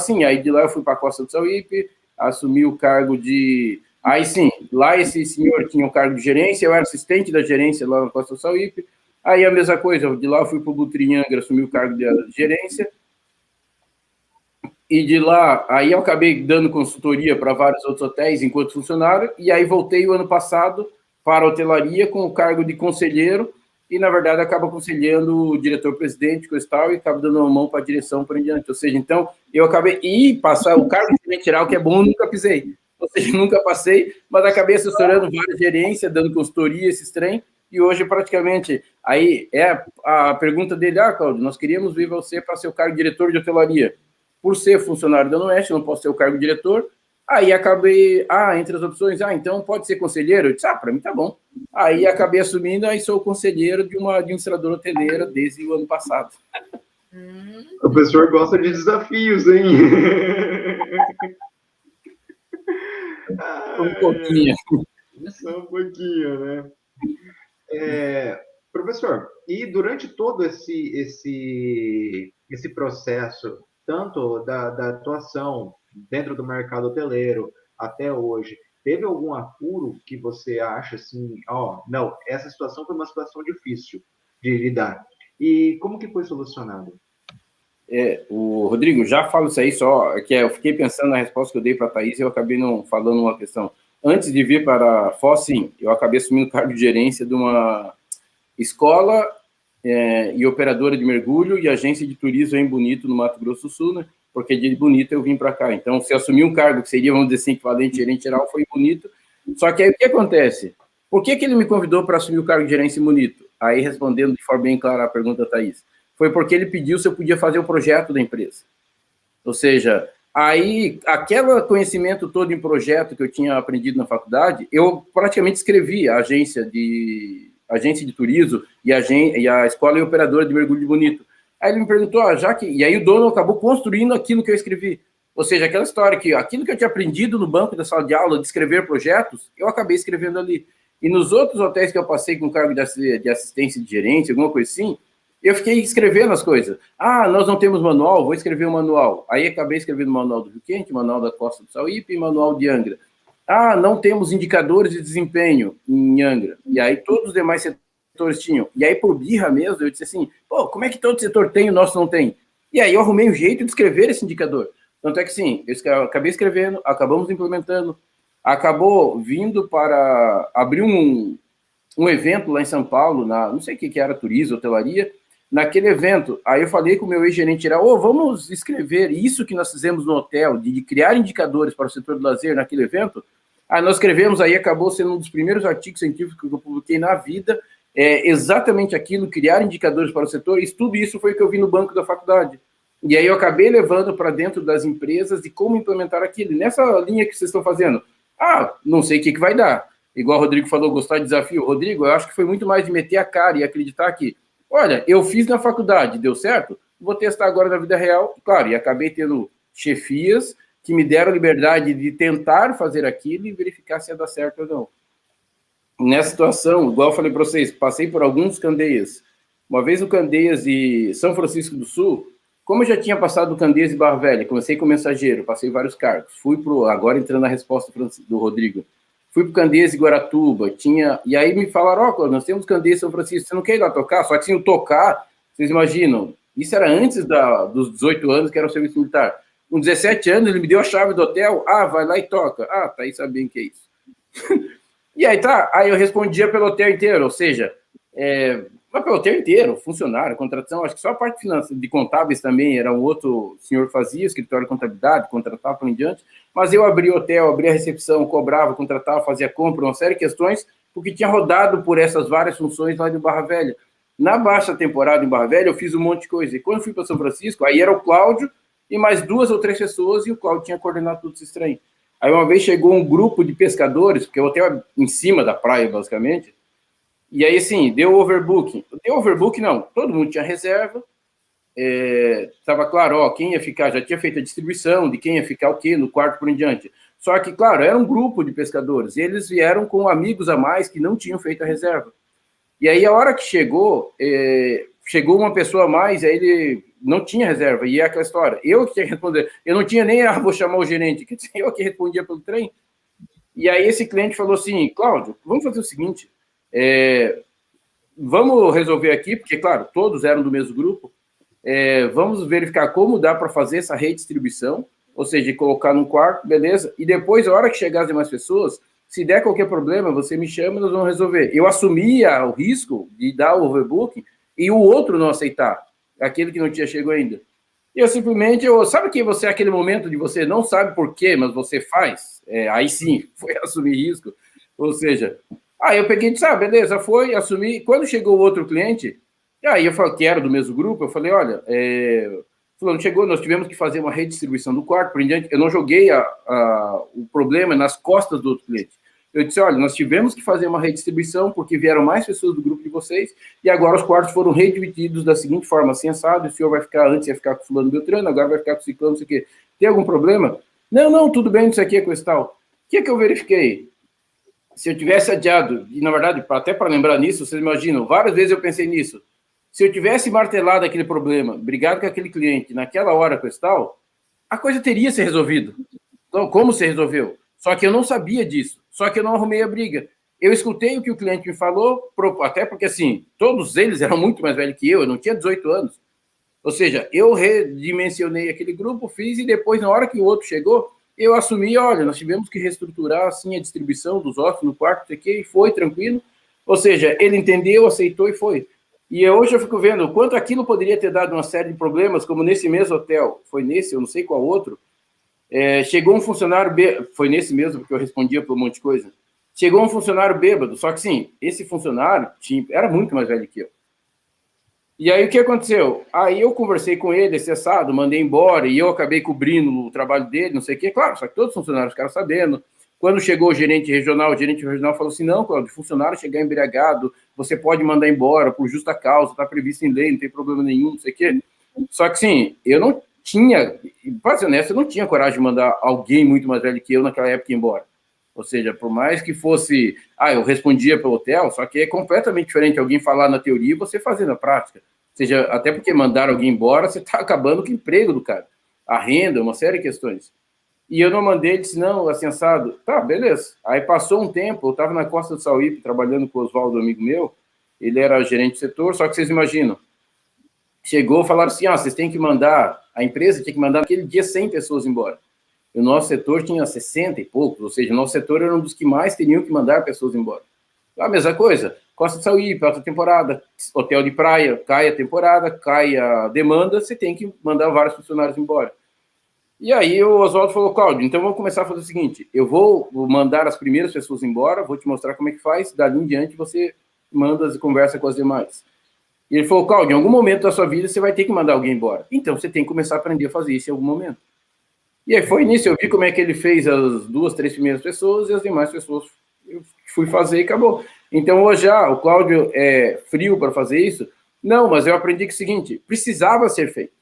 eu fui para a Costa do Sauípe, assumi o cargo de... Aí sim, lá esse senhor tinha o cargo de gerência, eu era assistente da gerência lá na Costa do Sauípe, aí a mesma coisa, de lá eu fui para o Butrinhangra, assumi o cargo de gerência, e de lá, aí eu acabei dando consultoria para vários outros hotéis enquanto funcionário, e aí voltei o ano passado para a hotelaria com o cargo de conselheiro, e na verdade acaba aconselhando o diretor-presidente, coisa e tal, e acaba dando uma mão para a direção por em diante. Ou seja, então, eu acabei, passar o cargo de gerente geral, que é bom, nunca pisei. Ou seja, nunca passei, mas acabei assessorando várias gerências, dando consultoria, esses trem, e hoje praticamente, aí é a pergunta dele, Cláudio, nós queríamos ver você para ser o cargo de diretor de hotelaria. Por ser funcionário da Oeste, não posso ser o cargo de diretor. Aí acabei, entre as opções, então pode ser conselheiro? Eu disse, para mim tá bom. Aí acabei assumindo, aí sou conselheiro de uma administradora hoteleira desde o ano passado. O professor gosta de desafios, hein? Um pouquinho. Só um pouquinho, né? Professor, e durante todo esse processo, tanto da atuação dentro do mercado hoteleiro até hoje, teve algum apuro que você acha assim, não, essa situação foi uma situação difícil de lidar? E como que foi solucionado? O Rodrigo, já falo isso aí só, que eu fiquei pensando na resposta que eu dei para a Thaís e eu acabei não falando uma questão. Antes de vir para a Foz, sim, eu acabei assumindo o cargo de gerência de uma escola e operadora de mergulho e agência de turismo em Bonito, no Mato Grosso do Sul, né? Porque de Bonito eu vim para cá. Então, se assumir um cargo que seria, vamos dizer assim, equivalente gerente geral, foi em Bonito. Só que aí o que acontece? Por que ele me convidou para assumir o cargo de gerência em Bonito? Aí, respondendo de forma bem clara a pergunta da Thaís, foi porque ele pediu se eu podia fazer o projeto da empresa. Ou seja, aí, aquele conhecimento todo em projeto que eu tinha aprendido na faculdade, eu praticamente escrevi a agência de turismo e a escola e operadora de mergulho de Bonito. Aí ele me perguntou, e aí o dono acabou construindo aquilo que eu escrevi. Ou seja, aquela história que aquilo que eu tinha aprendido no banco da sala de aula de escrever projetos, eu acabei escrevendo ali. E nos outros hotéis que eu passei com cargo de assistência de gerência, alguma coisa assim, eu fiquei escrevendo as coisas. Ah, nós não temos manual, vou escrever um manual. Aí acabei escrevendo o manual do Rio Quente, manual da Costa do Sauípe e manual de Angra. Ah, não temos indicadores de desempenho em Angra. E aí todos os demais setores tinham. E aí, por birra mesmo, eu disse assim, pô, como é que todo setor tem e o nosso não tem? E aí eu arrumei um jeito de escrever esse indicador. Tanto é que, sim, eu acabei escrevendo, acabamos implementando, acabou vindo para abrir um evento lá em São Paulo, não sei o que era, turismo, hotelaria. Naquele evento, aí eu falei com o meu ex-gerente geral, vamos escrever isso que nós fizemos no hotel, de criar indicadores para o setor do lazer naquele evento. Aí nós escrevemos, aí acabou sendo um dos primeiros artigos científicos que eu publiquei na vida, exatamente aquilo, criar indicadores para o setor, e tudo isso foi o que eu vi no banco da faculdade. E aí eu acabei levando para dentro das empresas de como implementar aquilo. E nessa linha que vocês estão fazendo, não sei o que vai dar. Igual o Rodrigo falou, gostar de desafio. Rodrigo, eu acho que foi muito mais de meter a cara e acreditar que, olha, eu fiz na faculdade, deu certo? Vou testar agora na vida real. Claro, e acabei tendo chefias que me deram liberdade de tentar fazer aquilo e verificar se ia dar certo ou não. Nessa situação, igual eu falei para vocês, passei por alguns Candeias. Uma vez no Candeias de São Francisco do Sul, como eu já tinha passado do Candeias de Barra Velha, comecei como mensageiro, passei vários cargos, agora entrando na resposta do Rodrigo, fui para o Candeias de Guaratuba, e aí me falaram, nós temos Candeias de São Francisco, você não quer ir lá tocar? Só que se eu tocar, vocês imaginam, isso era antes dos 18 anos, que era o serviço militar. Com 17 anos, ele me deu a chave do hotel, vai lá e toca. Tá aí sabendo que é isso. E aí aí eu respondia pelo hotel inteiro, ou seja, mas pelo hotel inteiro, funcionário, contratação, acho que só a parte de contábeis também, era um outro senhor que fazia, escritório de contabilidade, contratava por em diante, mas eu abria o hotel, abria a recepção, cobrava, contratava, fazia compra, uma série de questões, porque tinha rodado por essas várias funções lá de Barra Velha. Na baixa temporada em Barra Velha, eu fiz um monte de coisa, e quando eu fui para São Francisco, aí era o Cláudio e mais 2 ou 3 pessoas, e o Cláudio tinha coordenado tudo esse trem. Aí uma vez chegou um grupo de pescadores, porque o hotel é em cima da praia, basicamente, e aí, assim, deu overbooking. Deu overbooking, não. Todo mundo tinha reserva. Estava claro, quem ia ficar, já tinha feito a distribuição de quem ia ficar o quê, no quarto por em diante. Só que, claro, era um grupo de pescadores. E eles vieram com amigos a mais que não tinham feito a reserva. E aí, a hora que chegou uma pessoa a mais, aí ele não tinha reserva. E é aquela história. Eu que tinha que responder. Eu não tinha nem, vou chamar o gerente. Eu que respondia pelo trem. E aí, esse cliente falou assim, Cláudio, vamos fazer o seguinte... vamos resolver aqui, porque, claro, todos eram do mesmo grupo, vamos verificar como dá para fazer essa redistribuição, ou seja, colocar num quarto, beleza, e depois, a hora que chegar as demais pessoas, se der qualquer problema, você me chama e nós vamos resolver. Eu assumia o risco de dar o overbooking e o outro não aceitar, aquele que não tinha chegado ainda. E eu simplesmente, sabe que você é aquele momento de você não sabe por quê, mas você faz? Aí sim, foi assumir risco, ou seja... Aí eu peguei e disse, beleza, foi, assumi. Quando chegou o outro cliente, aí eu falei, que era do mesmo grupo, eu falei, olha, fulano chegou, nós tivemos que fazer uma redistribuição do quarto, por em diante, eu não joguei o problema nas costas do outro cliente. Eu disse, olha, nós tivemos que fazer uma redistribuição porque vieram mais pessoas do grupo de vocês e agora os quartos foram redivididos da seguinte forma, assim, assado, o senhor vai ficar, antes ia ficar com fulano Beltrano, agora vai ficar com ciclano, não sei o quê. Tem algum problema? Não, tudo bem, isso aqui é com esse tal. O que eu verifiquei? Se eu tivesse adiado, e na verdade, até para lembrar nisso, vocês imaginam, várias vezes eu pensei nisso, se eu tivesse martelado aquele problema, brigado com aquele cliente naquela hora com esse tal, a coisa teria se resolvido. Então, como se resolveu? Só que eu não sabia disso, só que eu não arrumei a briga. Eu escutei o que o cliente me falou, até porque, assim, todos eles eram muito mais velhos que eu não tinha 18 anos. Ou seja, eu redimensionei aquele grupo, fiz, e depois, na hora que o outro chegou, eu assumi, olha, nós tivemos que reestruturar, assim, a distribuição dos hóspedes no quarto, e foi tranquilo. Ou seja, ele entendeu, aceitou e foi. E hoje eu fico vendo o quanto aquilo poderia ter dado uma série de problemas, como nesse mesmo hotel, foi nesse, eu não sei qual outro, chegou um funcionário, foi nesse mesmo, porque eu respondia por um monte de coisa, chegou um funcionário bêbado, só que sim, esse funcionário era muito mais velho que eu. E aí, o que aconteceu? Aí eu conversei com ele, cessado, mandei embora, e eu acabei cobrindo o trabalho dele, não sei o quê. Claro, só que todos os funcionários ficaram sabendo. Quando chegou o gerente regional falou assim, não, Cláudio, funcionário chegar embriagado, você pode mandar embora por justa causa, está previsto em lei, não tem problema nenhum, não sei o quê. Só que, sim, eu tinha, para ser honesto, eu não tinha coragem de mandar alguém muito mais velho que eu naquela época embora. Ou seja, por mais que fosse, eu respondia pelo hotel, só que é completamente diferente alguém falar na teoria e você fazer na prática. Ou seja, até porque mandar alguém embora, você está acabando com o emprego do cara, a renda, uma série de questões. E eu não mandei, ele disse, não, assim, assado. Tá, beleza. Aí passou um tempo, eu estava na Costa do Sauípe, trabalhando com o Oswaldo, amigo meu, ele era gerente de setor, só que vocês imaginam, chegou, falaram assim, vocês têm que mandar, a empresa tinha que mandar naquele dia 100 pessoas embora. E o nosso setor tinha 60 e poucos, ou seja, o nosso setor era um dos que mais teriam que mandar pessoas embora. A mesma coisa, Costa do Sauípe, alta temporada, hotel de praia, cai a temporada, cai a demanda, você tem que mandar vários funcionários embora. E aí o Oswaldo falou, Cláudio, então vamos começar a fazer o seguinte, eu vou mandar as primeiras pessoas embora, vou te mostrar como é que faz, dali em diante você manda e conversa com as demais. E ele falou, Cláudio, em algum momento da sua vida você vai ter que mandar alguém embora. Então você tem que começar a aprender a fazer isso em algum momento. E aí foi nisso, eu vi como é que ele fez as 2, 3 primeiras pessoas e as demais pessoas eu fui fazer e acabou. Então hoje o Cláudio é frio para fazer isso? Não, mas eu aprendi que é o seguinte, precisava ser feito.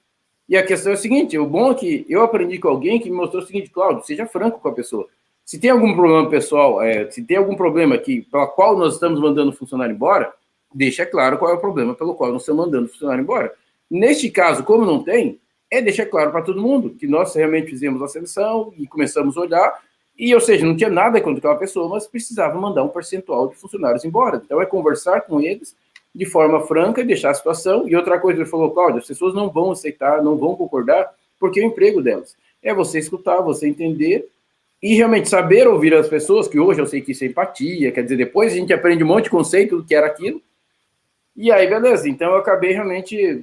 E a questão é a seguinte, o bom é que eu aprendi com alguém que me mostrou o seguinte, Cláudio, seja franco com a pessoa. Se tem algum problema pessoal, se tem algum problema pela qual nós estamos mandando o funcionário embora, deixa claro qual é o problema pelo qual nós estamos mandando o funcionário embora. Neste caso, como não tem, deixar claro para todo mundo que nós realmente fizemos a seleção e começamos a olhar, e, ou seja, não tinha nada contra aquela pessoa, mas precisava mandar um percentual de funcionários embora. Então, é conversar com eles de forma franca e deixar a situação. E outra coisa, ele falou, Cláudio, as pessoas não vão aceitar, não vão concordar, porque é o emprego delas. É você escutar, você entender e realmente saber ouvir as pessoas, que hoje eu sei que isso é empatia, quer dizer, depois a gente aprende um monte de conceito do que era aquilo. E aí, beleza, então eu acabei realmente,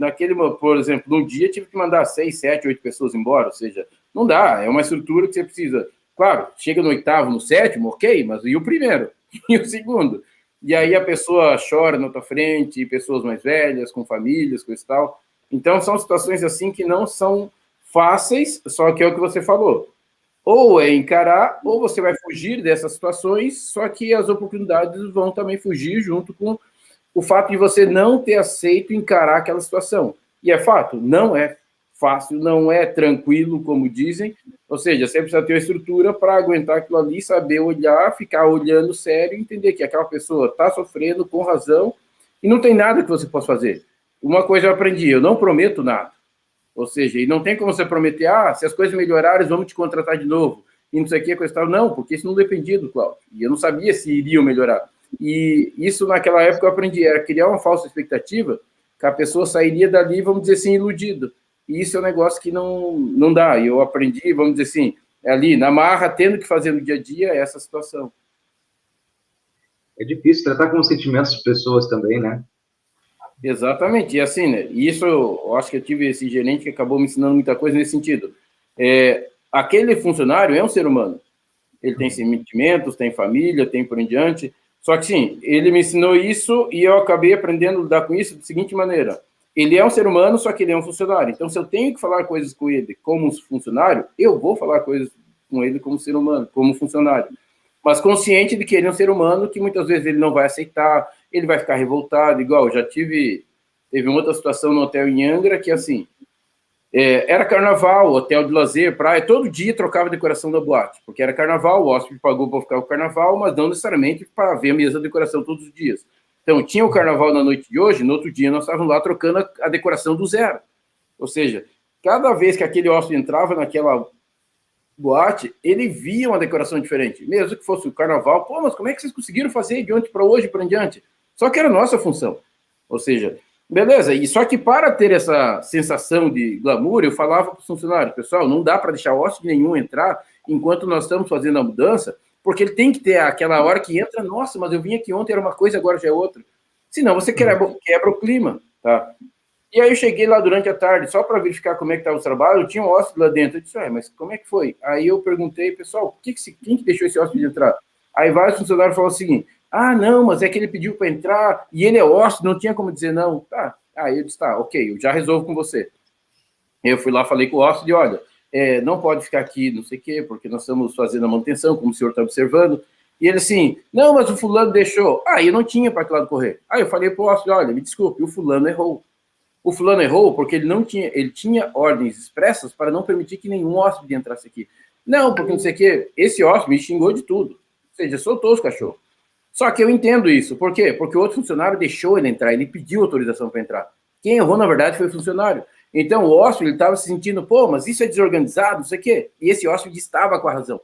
por exemplo, num dia tive que mandar 6, 7, 8 pessoas embora, ou seja, não dá, é uma estrutura que você precisa, claro, chega no 8º, no 7º, ok, mas e o primeiro? E o segundo? E aí a pessoa chora na tua frente, pessoas mais velhas, com famílias, coisa e tal. Então são situações assim que não são fáceis, só que é o que você falou. Ou é encarar, ou você vai fugir dessas situações, só que as oportunidades vão também fugir junto com o fato de você não ter aceito encarar aquela situação. E é fato, não é fácil, não é tranquilo, como dizem, ou seja, você precisa ter uma estrutura para aguentar aquilo ali, saber olhar, ficar olhando sério e entender que aquela pessoa está sofrendo com razão e não tem nada que você possa fazer. Uma coisa eu aprendi, eu não prometo nada. Ou seja, e não tem como você prometer, se as coisas melhorarem, vamos te contratar de novo. E não sei o que, coisa e tal. Não, porque isso não dependia do Cláudio. E eu não sabia se iriam melhorar. E isso, naquela época, eu aprendi. Era criar uma falsa expectativa que a pessoa sairia dali, vamos dizer assim, iludida. E isso é um negócio que não dá. E eu aprendi, vamos dizer assim, ali, na marra, tendo que fazer no dia a dia essa situação. É difícil tratar com os sentimentos de pessoas também, né? Exatamente, e assim, né? Isso eu acho que eu tive esse gerente que acabou me ensinando muita coisa nesse sentido. Aquele funcionário é um ser humano. Ele tem sentimentos, tem família, tem por em diante. Só que sim, ele me ensinou isso e eu acabei aprendendo a lidar com isso da seguinte maneira. Ele é um ser humano, só que ele é um funcionário. Então, se eu tenho que falar coisas com ele como funcionário, eu vou falar coisas com ele como ser humano, como funcionário. Mas consciente de que ele é um ser humano, que muitas vezes ele não vai aceitar, ele vai ficar revoltado, igual, já teve uma outra situação no hotel em Angra, que assim, era carnaval, hotel de lazer, praia, todo dia trocava a decoração da boate, porque era carnaval, o hóspede pagou para ficar com o carnaval, mas não necessariamente para ver a mesma decoração todos os dias. Então, tinha o carnaval na noite de hoje, no outro dia nós estávamos lá trocando a decoração do zero. Ou seja, cada vez que aquele hóspede entrava naquela boate, ele via uma decoração diferente, mesmo que fosse o carnaval. Pô, mas como é que vocês conseguiram fazer de ontem para hoje, para em diante? Só que era nossa função. Ou seja, beleza, e só que para ter essa sensação de glamour, eu falava para os funcionários, pessoal, não dá para deixar hóspede nenhum entrar enquanto nós estamos fazendo a mudança, porque ele tem que ter aquela hora que entra, nossa, mas eu vim aqui ontem, era uma coisa, agora já é outra. Senão você quebra o clima, tá? E aí eu cheguei lá durante a tarde, só para verificar como é que estava o trabalho, tinha um hóspede lá dentro. Eu disse, mas como é que foi? Aí eu perguntei, pessoal, quem que deixou esse hóspede entrar? Aí vários funcionários falaram o seguinte, não, mas é que ele pediu para entrar, e ele é hóspede, não tinha como dizer não. Tá, aí eu disse, tá, ok, eu já resolvo com você. Eu fui lá, falei com o hóspede, olha, não pode ficar aqui, não sei o quê, porque nós estamos fazendo a manutenção, como o senhor está observando. E ele assim, não, mas o fulano deixou. Eu não tinha para que lado correr. Aí eu falei para o hóspede, olha, me desculpe, o fulano errou. o fulano errou porque ele tinha ordens expressas para não permitir que nenhum hóspede entrasse aqui. Não, porque não sei o quê, esse hóspede me xingou de tudo. Ou seja, soltou os cachorros. Só que eu entendo isso. Por quê? Porque o outro funcionário deixou ele entrar, ele pediu autorização para entrar. Quem errou, na verdade, foi o funcionário. Então, o hóspede estava se sentindo, pô, mas isso é desorganizado, não sei o quê. E esse hóspede estava com a razão.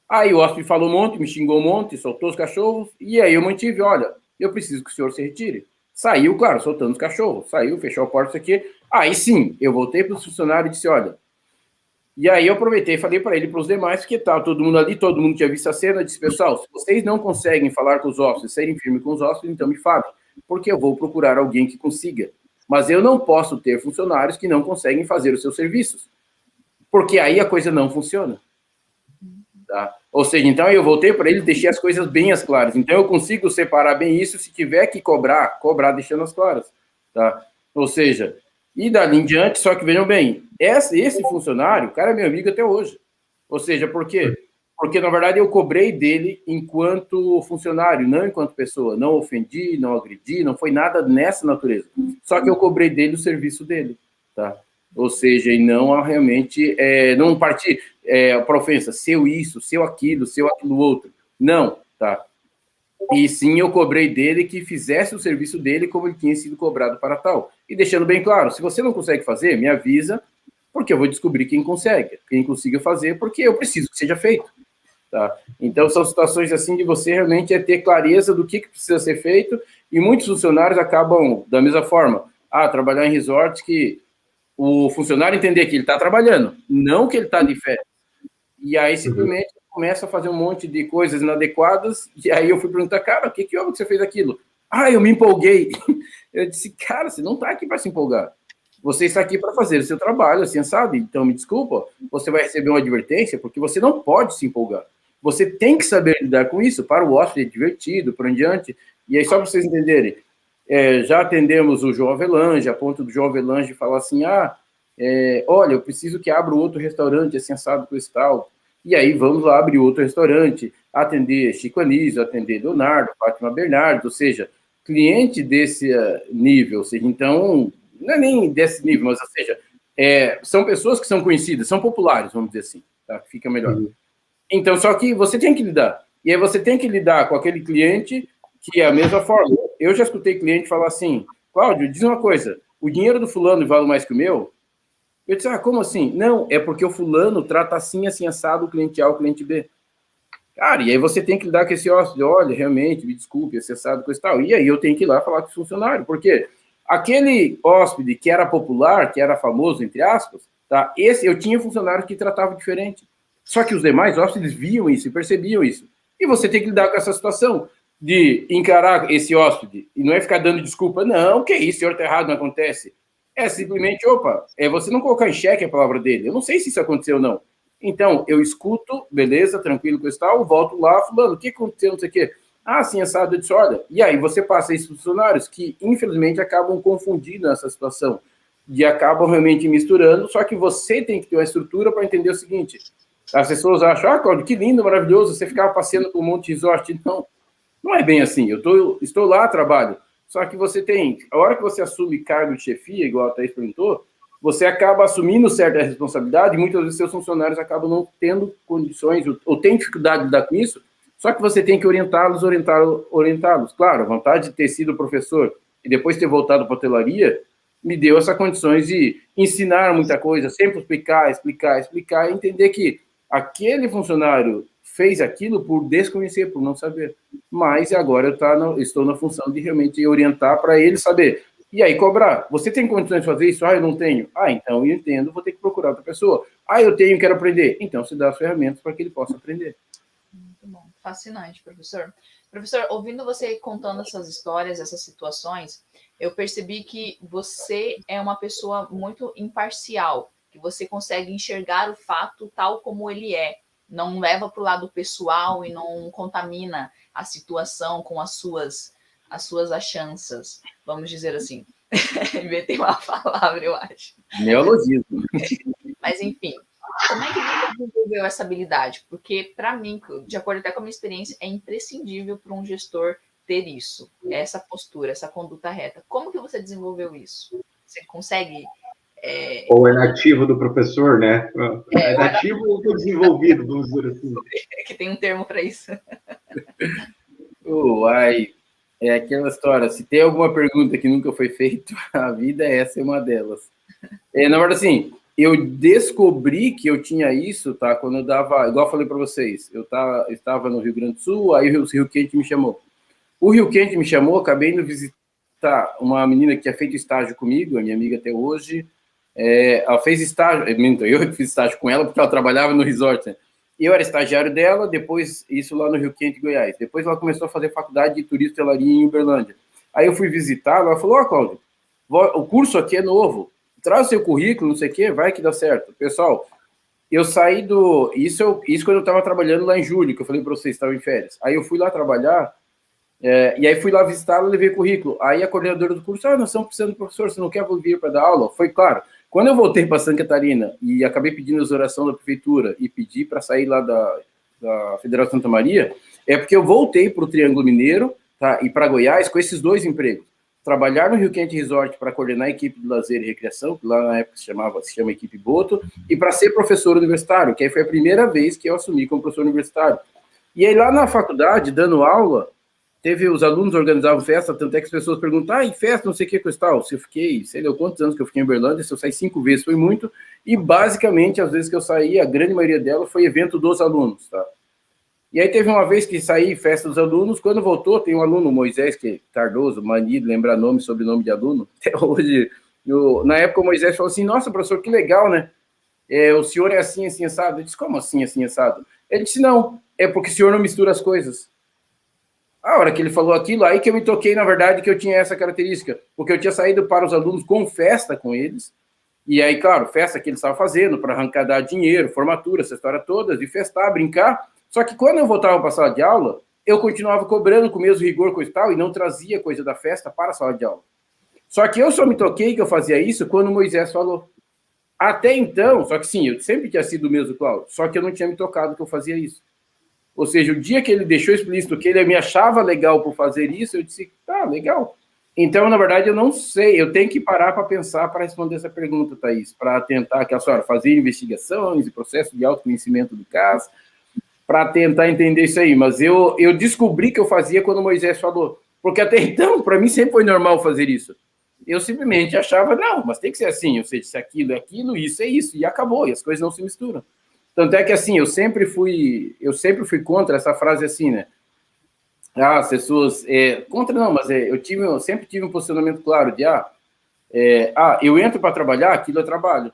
Aí o hóspede falou um monte, me xingou um monte, soltou os cachorros, e aí eu mantive, olha, eu preciso que o senhor se retire. Saiu, claro, soltando os cachorros, saiu, fechou a porta, isso aqui. Aí sim, eu voltei para o funcionário e disse, olha, e aí eu aproveitei e falei para ele e para os demais, porque estava todo mundo ali, todo mundo tinha visto a cena, disse, pessoal, se vocês não conseguem falar com os hóspedes, serem firmes com os hóspedes, então me falem, porque eu vou procurar alguém que consiga. Mas eu não posso ter funcionários que não conseguem fazer os seus serviços, porque aí a coisa não funciona. Tá? Ou seja, então eu voltei para ele e deixei as coisas bem as claras. Então eu consigo separar bem isso, se tiver que cobrar deixando as claras. Tá? Ou seja, e dali em diante, só que vejam bem, esse funcionário, o cara é meu amigo até hoje. Ou seja, por quê? Porque, na verdade, eu cobrei dele enquanto funcionário, não enquanto pessoa. Não ofendi, não agredi, não foi nada nessa natureza. Só que eu cobrei dele o serviço dele. Tá? Ou seja, e não realmente, não partir para ofensa, seu isso, seu aquilo outro. Não, tá? E sim, eu cobrei dele que fizesse o serviço dele como ele tinha sido cobrado para tal. E deixando bem claro, se você não consegue fazer, me avisa, porque eu vou descobrir quem consiga fazer, porque eu preciso que seja feito. Tá? Então, são situações assim de você realmente ter clareza do que precisa ser feito, e muitos funcionários acabam da mesma forma. Trabalhar em resort que o funcionário entender que ele está trabalhando, não que ele está de férias. E aí, simplesmente, começa a fazer um monte de coisas inadequadas, e aí eu fui perguntar, cara, o que houve que você fez aquilo? Eu me empolguei. Eu disse, cara, você não está aqui para se empolgar. Você está aqui para fazer o seu trabalho, assim, sabe? Então, me desculpa, você vai receber uma advertência, porque você não pode se empolgar. Você tem que saber lidar com isso, para o hóspede, é divertido, por em diante. E aí, só para vocês entenderem, já atendemos o João Avelange, a ponto do João Avelange falar assim, olha, eu preciso que abra outro restaurante, assim, assado com esse tal. E aí, vamos lá abrir outro restaurante, atender Chico Anísio, atender Leonardo, Fátima Bernardo, ou seja, cliente desse nível, ou seja, então, não é nem desse nível, mas, ou seja, são pessoas que são conhecidas, são populares, vamos dizer assim, tá? Fica melhor. Então, só que você tem que lidar. E aí você tem que lidar com aquele cliente que é a mesma forma. Eu já escutei cliente falar assim, Cláudio, diz uma coisa, o dinheiro do fulano vale mais que o meu? Eu disse, como assim? Não, é porque o fulano trata assim, assim, assado, o cliente A, o cliente B. Cara, e aí você tem que lidar com esse hóspede, olha, realmente, me desculpe, esse assado, coisa e tal. E aí eu tenho que ir lá falar com o funcionário, porque aquele hóspede que era popular, que era famoso, entre aspas, tá? Esse eu tinha funcionário que tratava diferente. Só que os demais hóspedes viam isso e percebiam isso. E você tem que lidar com essa situação de encarar esse hóspede e não é ficar dando desculpa, não, que isso, senhor, tá errado, não acontece. É simplesmente, você não colocar em xeque a palavra dele. Eu não sei se isso aconteceu ou não. Então, eu escuto, beleza, tranquilo com isso tal, volto lá, fulano, o que aconteceu, não sei o quê. Sim, assado, eu disse, olha, e aí você passa isso para os funcionários que, infelizmente, acabam confundindo essa situação e acabam realmente misturando, só que você tem que ter uma estrutura para entender o seguinte, as pessoas acham, Cláudio, que lindo, maravilhoso, você ficava passeando por um monte de resort. Não é bem assim, estou lá, trabalho. Só que você tem, a hora que você assume cargo de chefia, igual a Thaís perguntou, você acaba assumindo certa responsabilidade e muitas vezes seus funcionários acabam não tendo condições ou têm dificuldade de lidar com isso, só que você tem que orientá-los. Claro, a vontade de ter sido professor e depois ter voltado para a hotelaria me deu essas condições de ensinar muita coisa, sempre explicar, e entender que aquele funcionário fez aquilo por desconhecer, por não saber. Mas agora eu estou na função de realmente orientar para ele saber. E aí cobrar. Você tem condições de fazer isso? Eu não tenho. Então eu entendo, vou ter que procurar outra pessoa. Eu tenho, quero aprender. Então você dá as ferramentas para que ele possa aprender. Muito bom. Fascinante, professor. Professor, ouvindo você contando essas histórias, essas situações, eu percebi que você é uma pessoa muito imparcial, que você consegue enxergar o fato tal como ele é. Não leva para o lado pessoal e não contamina a situação com as suas achanças, vamos dizer assim. Inventei uma palavra, eu acho. Neologismo. Mas, enfim, como é que você desenvolveu essa habilidade? Porque, para mim, de acordo até com a minha experiência, é imprescindível para um gestor ter isso, essa postura, essa conduta reta. Como que você desenvolveu isso? Você consegue... Ou é nativo do professor, né? É nativo ou desenvolvido, vamos dizer assim. Que tem um termo para isso. Uai, é aquela história, se tem alguma pergunta que nunca foi feita, a vida essa é uma delas. Na verdade, assim, eu descobri que eu tinha isso, tá? Quando eu dava, igual eu falei para vocês, eu estava no Rio Grande do Sul, aí o Rio Quente me chamou. O Rio Quente me chamou, acabei indo visitar uma menina que tinha feito estágio comigo, a minha amiga até hoje. Ela fez estágio, eu fiz estágio com ela porque ela trabalhava no resort, né? Eu era estagiário dela, depois, isso lá no Rio Quente, Goiás. Depois ela começou a fazer faculdade de turismo e hotelaria em Uberlândia. Aí eu fui visitar, ela falou, Cláudio, o curso aqui é novo, traz o seu currículo, não sei o quê, vai que dá certo. Pessoal, eu saí do... Isso quando eu estava trabalhando lá em julho, que eu falei para vocês, estava em férias. Aí eu fui lá trabalhar, e aí fui lá visitá-la, levei o currículo. Aí a coordenadora do curso, nós estamos precisando do professor, você não quer vir para dar aula? Foi claro. Quando eu voltei para Santa Catarina e acabei pedindo a exoração da prefeitura e pedi para sair lá da Federal Santa Maria, é porque eu voltei para o Triângulo Mineiro, tá, e para Goiás com esses dois empregos. Trabalhar no Rio Quente Resort para coordenar a equipe de lazer e recreação, que lá na época se chama Equipe Boto, e para ser professor universitário, que aí foi a primeira vez que eu assumi como professor universitário. E aí lá na faculdade, dando aula, os alunos organizavam festa, tanto é que as pessoas perguntam, e festa, não sei o que, coisa tal. Se eu fiquei, sei lá quantos anos que eu fiquei em Uberlândia, se eu saí 5 vezes, foi muito, e basicamente, as vezes que eu saí, a grande maioria dela foi evento dos alunos, tá? E aí teve uma vez que saí, festa dos alunos, quando voltou, tem um aluno, Moisés, que é Cardoso, mania de lembrar nome, sobrenome de aluno, até hoje, na época o Moisés falou assim, nossa, professor, que legal, né? O senhor é assim, assim, assado? Eu disse, como assim, assim, assado? Ele disse, não, é porque o senhor não mistura as coisas. A hora que ele falou aquilo, aí que eu me toquei, na verdade, que eu tinha essa característica, porque eu tinha saído para os alunos com festa com eles, e aí, claro, festa que eles estavam fazendo, para arrancar dar dinheiro, formatura, essa história toda, de festar, brincar, só que quando eu voltava para a sala de aula, eu continuava cobrando com o mesmo rigor, coisa e tal, e não trazia coisa da festa para a sala de aula. Só que eu só me toquei que eu fazia isso quando o Moisés falou. Até então, só que sim, eu sempre tinha sido o mesmo, Cláudio, só que eu não tinha me tocado que eu fazia isso. Ou seja, o dia que ele deixou explícito que ele me achava legal por fazer isso, eu disse, tá, legal. Então, na verdade, eu não sei, eu tenho que parar para pensar para responder essa pergunta, Thaís, para tentar, que a senhora fazer investigações e processo de autoconhecimento do caso, para tentar entender isso aí. Mas eu descobri que eu fazia quando o Moisés falou, porque até então, para mim, sempre foi normal fazer isso. Eu simplesmente achava, não, mas tem que ser assim, ou seja, se aquilo é aquilo, isso é isso, e acabou, e as coisas não se misturam. Tanto é que, assim, eu sempre fui contra essa frase assim, né? As pessoas... contra não, mas eu sempre tive um posicionamento claro de, eu entro para trabalhar, aquilo é trabalho.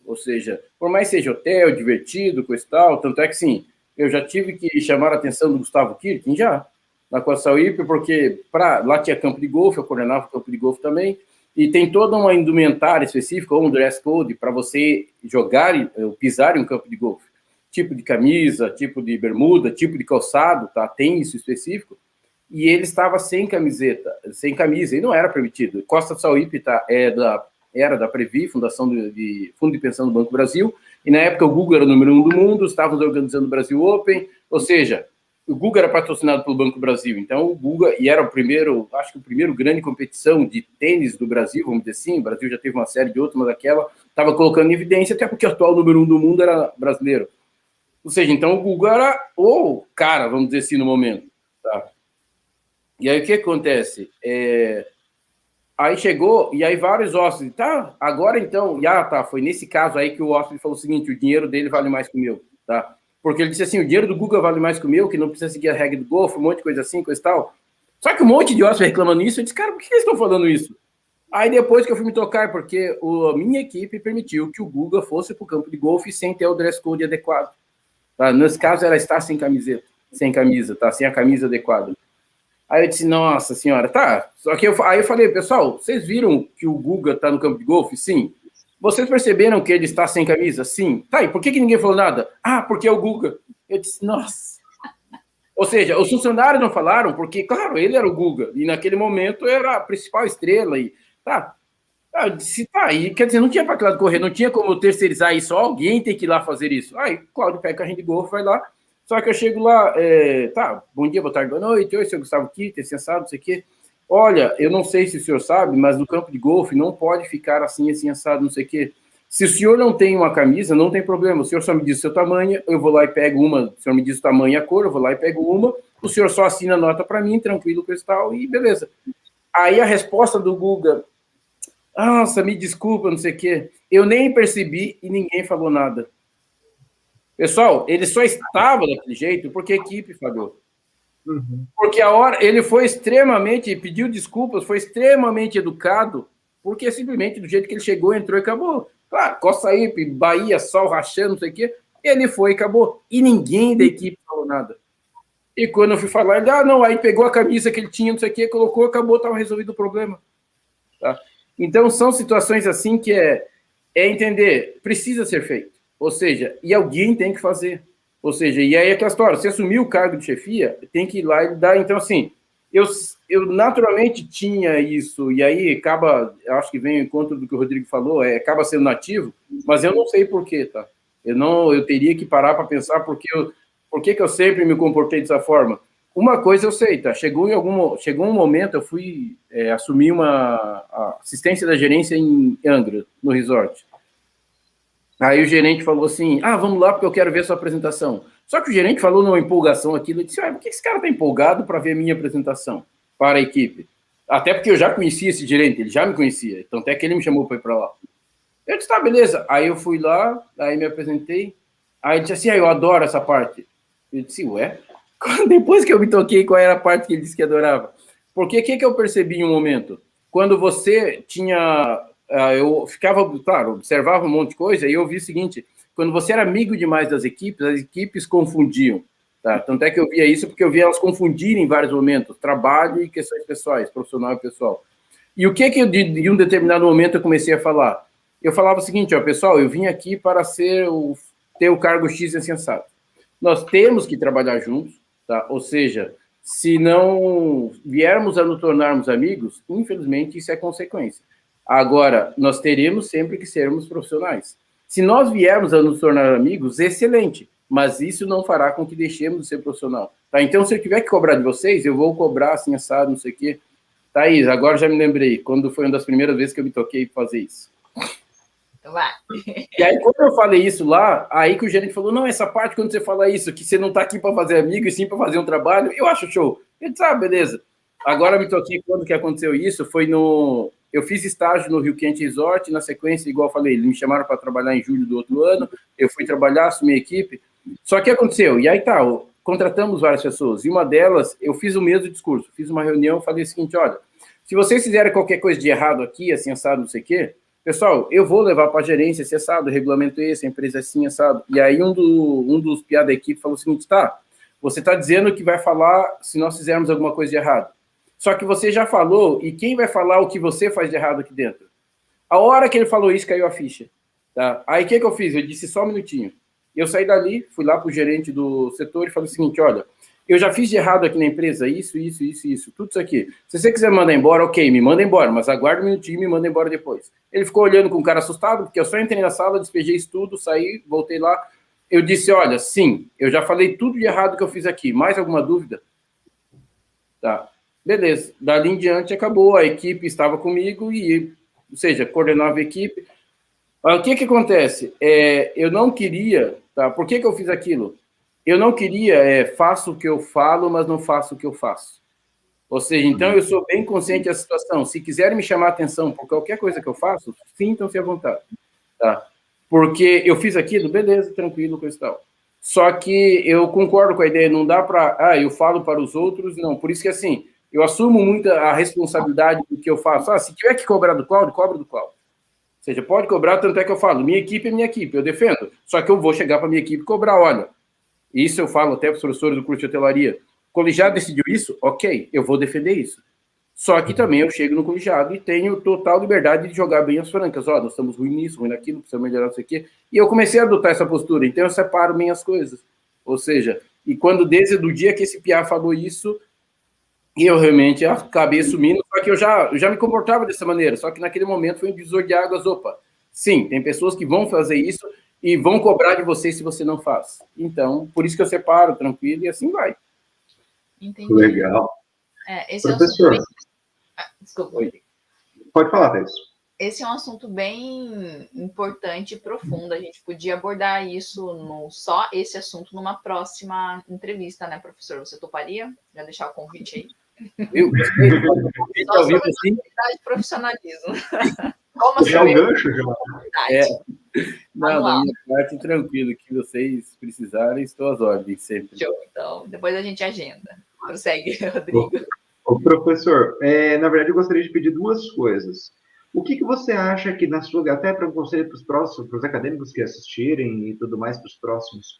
Ou seja, por mais seja hotel, divertido, coisa e tal, tanto é que, sim, eu já tive que chamar a atenção do Gustavo Kirten, já, na Coaçauípe, porque lá tinha campo de golfe, eu coordenava campo de golfe também, e tem toda uma indumentária específica, ou um dress code, para você jogar, pisar em um campo de golfe. Tipo de camisa, tipo de bermuda, tipo de calçado, tá? Tem isso específico. E ele estava sem camiseta, sem camisa, e não era permitido. Costa do Sauípe era da Previ, Fundação de Fundo de Pensão do Banco do Brasil, e na época o Google era o número 1 do mundo, estávamos organizando o Brasil Open, ou seja, o Google era patrocinado pelo Banco do Brasil, então o Google, e era o primeiro grande competição de tênis do Brasil, vamos dizer assim, o Brasil já teve uma série de outras, mas aquela estava colocando em evidência, até porque o atual número 1 do mundo era brasileiro. Ou seja, então o Google era o cara, vamos dizer assim, no momento. Tá? E aí o que acontece? Aí chegou, e aí vários hóspedes, tá, agora então, foi nesse caso aí que o hóspede falou o seguinte, o dinheiro dele vale mais que o meu, tá? Porque ele disse assim, o dinheiro do Google vale mais que o meu, que não precisa seguir a regra do golfe, um monte de coisa assim, coisa e tal. Só que um monte de hóspedes reclamando isso, eu disse, cara, por que eles estão falando isso? Aí depois que eu fui me tocar, porque a minha equipe permitiu que o Google fosse para o campo de golfe sem ter o dress code adequado. Tá? Nesse caso, ela está sem camiseta, sem camisa, tá? Sem a camisa adequada. Aí eu disse, nossa senhora, tá. Só que aí eu falei, pessoal, vocês viram que o Guga está no campo de golfe? Sim. Vocês perceberam que ele está sem camisa? Sim. Tá, e por que ninguém falou nada? Porque é o Guga. Eu disse, nossa. Ou seja, os funcionários não falaram, porque, claro, ele era o Guga, e naquele momento era a principal estrela, e tá. Eu disse, tá, e quer dizer, não tinha para que lado correr, não tinha como terceirizar isso, alguém tem que ir lá fazer isso. Aí, Cláudio pega carrinho de golfe, vai lá. Só que eu chego lá, tá, bom dia, boa tarde, boa noite, oi, seu Gustavo Kirten, sensado, não sei o quê. olha, eu não sei se o senhor sabe, mas no campo de golfe não pode ficar assim, assim, assado, não sei o quê. Se o senhor não tem uma camisa, não tem problema. O senhor só me diz o seu tamanho, eu vou lá e pego uma. O senhor me diz o tamanho e a cor, eu vou lá e pego uma. O senhor só assina a nota para mim, tranquilo com isso tal, e beleza. Aí a resposta do Guga, nossa, me desculpa, não sei o quê. Eu nem percebi e ninguém falou nada. Pessoal, ele só estava daquele jeito porque a equipe falhou. Porque a hora ele foi extremamente, pediu desculpas, foi extremamente educado, porque simplesmente do jeito que ele chegou, entrou e acabou. Claro, Coçaípe, Bahia, sol rachando, não sei o quê, ele foi e acabou. E ninguém da equipe falou nada. E quando eu fui falar, ele, não, aí pegou a camisa que ele tinha, não sei o quê, colocou, acabou, estava resolvido o problema. Tá? Então, são situações assim que é entender, precisa ser feito. Ou seja, e alguém tem que fazer. Ou seja, e aí é aquela história, você assumiu o cargo de chefia, tem que ir lá e dar. Então, assim, eu naturalmente tinha isso, e aí acaba, acho que vem ao encontro do que o Rodrigo falou, acaba sendo nativo, mas eu não sei porquê, tá? Eu teria que parar para pensar por que eu sempre me comportei dessa forma. Uma coisa eu sei, tá? Chegou um momento, eu fui assumir a assistência da gerência em Angra, no resort. Aí o gerente falou assim, vamos lá porque eu quero ver sua apresentação. Só que o gerente falou numa empolgação aquilo, eu disse, por que esse cara está empolgado para ver a minha apresentação para a equipe? Até porque eu já conhecia esse gerente, ele já me conhecia, então até que ele me chamou para ir para lá. Eu disse, tá, beleza. Aí eu fui lá, aí me apresentei, aí ele disse assim, eu adoro essa parte. Eu disse, ué? Depois que eu me toquei qual era a parte que ele disse que adorava. Porque o que eu percebi em um momento? Quando você tinha... eu ficava, claro, observava um monte de coisa e eu vi o seguinte, quando você era amigo demais das equipes, as equipes confundiam, tá? Tanto é que eu via isso porque eu via elas confundirem em vários momentos, trabalho e questões pessoais, profissional e pessoal. E o que eu, de um determinado momento, eu comecei a falar? Eu falava o seguinte, pessoal, eu vim aqui para ter o cargo X insensado. Nós temos que trabalhar juntos, tá? Ou seja, se não viermos a nos tornarmos amigos, infelizmente isso é consequência. Agora, nós teremos sempre que sermos profissionais. Se nós viermos a nos tornar amigos, excelente, mas isso não fará com que deixemos de ser profissional. Tá? Então, se eu tiver que cobrar de vocês, eu vou cobrar assim, assado, não sei o quê. Thaís, agora já me lembrei, quando foi uma das primeiras vezes que eu me toquei para fazer isso. Vai. E aí, quando eu falei isso lá, aí que o gerente falou, não, essa parte, quando você fala isso, que você não está aqui para fazer amigo, e sim para fazer um trabalho, eu acho show. Eu disse, beleza. Agora me toquei quando que aconteceu isso, foi eu fiz estágio no Rio Quente Resort, na sequência, igual eu falei, eles me chamaram para trabalhar em julho do outro ano, eu fui trabalhar, assumi a equipe, só que aconteceu, e aí contratamos várias pessoas, e uma delas, eu fiz o mesmo discurso, fiz uma reunião, falei o seguinte, olha, se vocês fizerem qualquer coisa de errado aqui, assim, assado, não sei o quê, pessoal, eu vou levar para a gerência esse assado, regulamento esse, a empresa assim, assado, e aí um dos piadas da equipe falou o seguinte, você está dizendo que vai falar se nós fizermos alguma coisa de errado. Só que você já falou, e quem vai falar o que você faz de errado aqui dentro? A hora que ele falou isso, caiu a ficha. Tá? Aí o que eu fiz? Eu disse só um minutinho. Eu saí dali, fui lá para o gerente do setor e falei o seguinte, olha, eu já fiz de errado aqui na empresa, isso, tudo isso aqui. Se você quiser mandar embora, ok, me manda embora, mas aguarda um minutinho e me manda embora depois. Ele ficou olhando com um cara assustado, porque eu só entrei na sala, despejei isso tudo, saí, voltei lá. Eu disse, olha, sim, eu já falei tudo de errado que eu fiz aqui. Mais alguma dúvida? Tá. Beleza, dali em diante acabou, a equipe estava comigo, ou seja, coordenava a equipe. Mas o que acontece? Eu não queria, tá? Por que eu fiz aquilo? Eu não queria, faço o que eu falo, mas não faço o que eu faço. Ou seja, então eu sou bem consciente da situação. Se quiserem me chamar a atenção por qualquer coisa que eu faço, sintam-se à vontade. Tá? Porque eu fiz aquilo, beleza, tranquilo, coisa e tal. Só que eu concordo com a ideia, não dá para, eu falo para os outros, não. Por isso que, assim, eu assumo muito a responsabilidade do que eu faço. Se tiver que cobrar do Cláudio, cobra do Cláudio. Ou seja, pode cobrar, tanto é que eu falo, minha equipe é minha equipe, eu defendo. Só que eu vou chegar para minha equipe e cobrar, olha, isso eu falo até para os professores do curso de hotelaria. O colegiado decidiu isso? Ok, eu vou defender isso. Só que também eu chego no colegiado e tenho total liberdade de jogar bem as francas. Nós estamos ruim nisso, ruim naquilo, precisamos melhorar isso aqui. E eu comecei a adotar essa postura, então eu separo bem as coisas. Ou seja, e quando desde o dia que esse piá falou isso, eu realmente acabei assumindo, só que eu já me comportava dessa maneira, só que naquele momento foi um divisor de águas, sim, tem pessoas que vão fazer isso e vão cobrar de você se você não faz. Então, por isso que eu separo, tranquilo, e assim vai. Entendi. Legal. Esse professor, Desculpa. Oi. Pode falar, Thais. Esse é um assunto bem importante e profundo. A gente podia abordar isso, só esse assunto, numa próxima entrevista, né, professor? Você toparia? Já deixar o convite aí? Eu gostei. Só sobre atividade e profissionalismo. Como Puxar o gancho, Não, da minha parte, tranquilo, que vocês precisarem, estou às ordens sempre. Show, então, depois a gente agenda. Prossegue, Rodrigo. Ô, professor, na verdade eu gostaria de pedir duas coisas. O que você acha que na sua, até para um conselho para os próximos, para os acadêmicos que assistirem e tudo mais para os próximos,